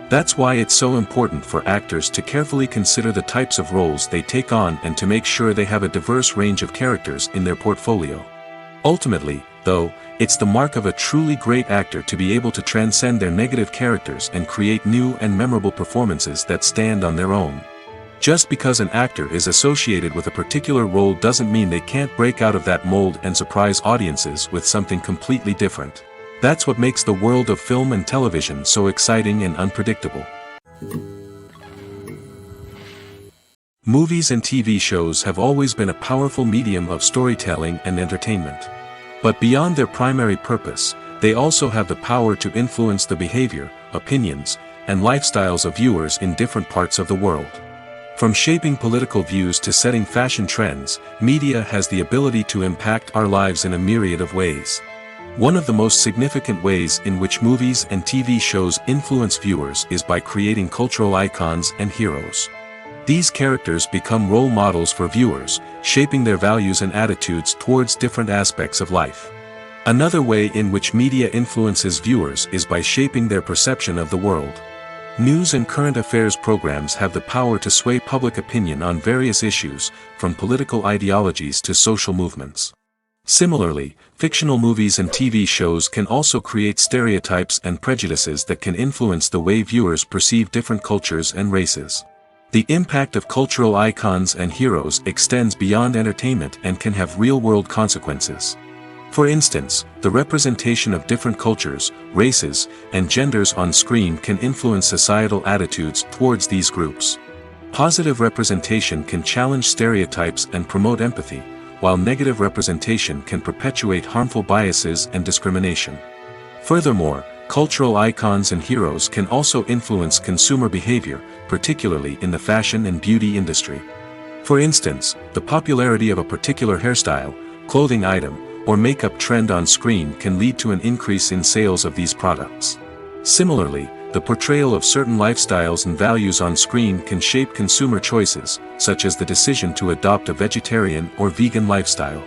That's why it's so important for actors to carefully consider the types of roles they take on and to make sure they have a diverse range of characters in their portfolio. Ultimately, though, it's the mark of a truly great actor to be able to transcend their negative characters and create new and memorable performances that stand on their own. Just because an actor is associated with a particular role doesn't mean they can't break out of that mold and surprise audiences with something completely different. That's what makes the world of film and television so exciting and unpredictable. Movies and TV shows have always been a powerful medium of storytelling and entertainment. But beyond their primary purpose, they also have the power to influence the behavior, opinions, and lifestyles of viewers in different parts of the world. From shaping political views to setting fashion trends, media has the ability to impact our lives in a myriad of ways. One of the most significant ways in which movies and TV shows influence viewers is by creating cultural icons and heroes. These characters become role models for viewers, shaping their values and attitudes towards different aspects of life. Another way in which media influences viewers is by shaping their perception of the world. News and current affairs programs have the power to sway public opinion on various issues, from political ideologies to social movements. Similarly, fictional movies and TV shows can also create stereotypes and prejudices that can influence the way viewers perceive different cultures and races. The impact of cultural icons and heroes extends beyond entertainment and can have real-world consequences. For instance, the representation of different cultures, races, and genders on screen can influence societal attitudes towards these groups. Positive representation can challenge stereotypes and promote empathy, while negative representation can perpetuate harmful biases and discrimination. Furthermore, cultural icons and heroes can also influence consumer behavior, particularly in the fashion and beauty industry. For instance, the popularity of a particular hairstyle, clothing item, or makeup trend on screen can lead to an increase in sales of these products. Similarly, the portrayal of certain lifestyles and values on screen can shape consumer choices, such as the decision to adopt a vegetarian or vegan lifestyle.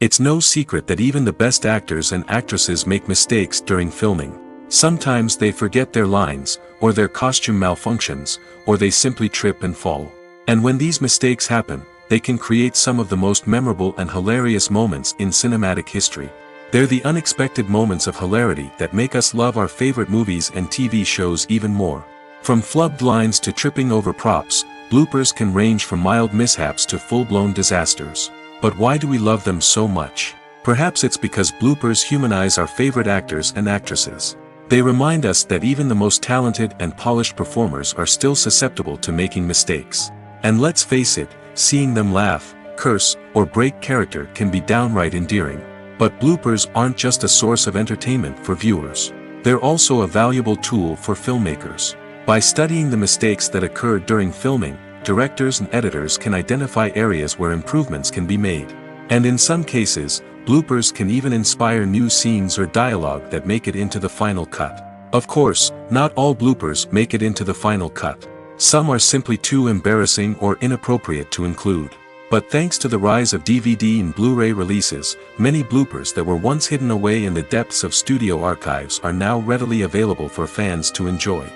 It's no secret that even the best actors and actresses make mistakes during filming. Sometimes they forget their lines, or their costume malfunctions, or they simply trip and fall. And when these mistakes happen, they can create some of the most memorable and hilarious moments in cinematic history. They're the unexpected moments of hilarity that make us love our favorite movies and TV shows even more. From flubbed lines to tripping over props, bloopers can range from mild mishaps to full-blown disasters. But why do we love them so much? Perhaps it's because bloopers humanize our favorite actors and actresses. They remind us that even the most talented and polished performers are still susceptible to making mistakes. And let's face it, seeing them laugh, curse, or break character can be downright endearing. But bloopers aren't just a source of entertainment for viewers. They're also a valuable tool for filmmakers. By studying the mistakes that occurred during filming, directors and editors can identify areas where improvements can be made. And in some cases, bloopers can even inspire new scenes or dialogue that make it into the final cut. Of course, not all bloopers make it into the final cut. Some are simply too embarrassing or inappropriate to include. But thanks to the rise of DVD and Blu-ray releases, many bloopers that were once hidden away in the depths of studio archives are now readily available for fans to enjoy.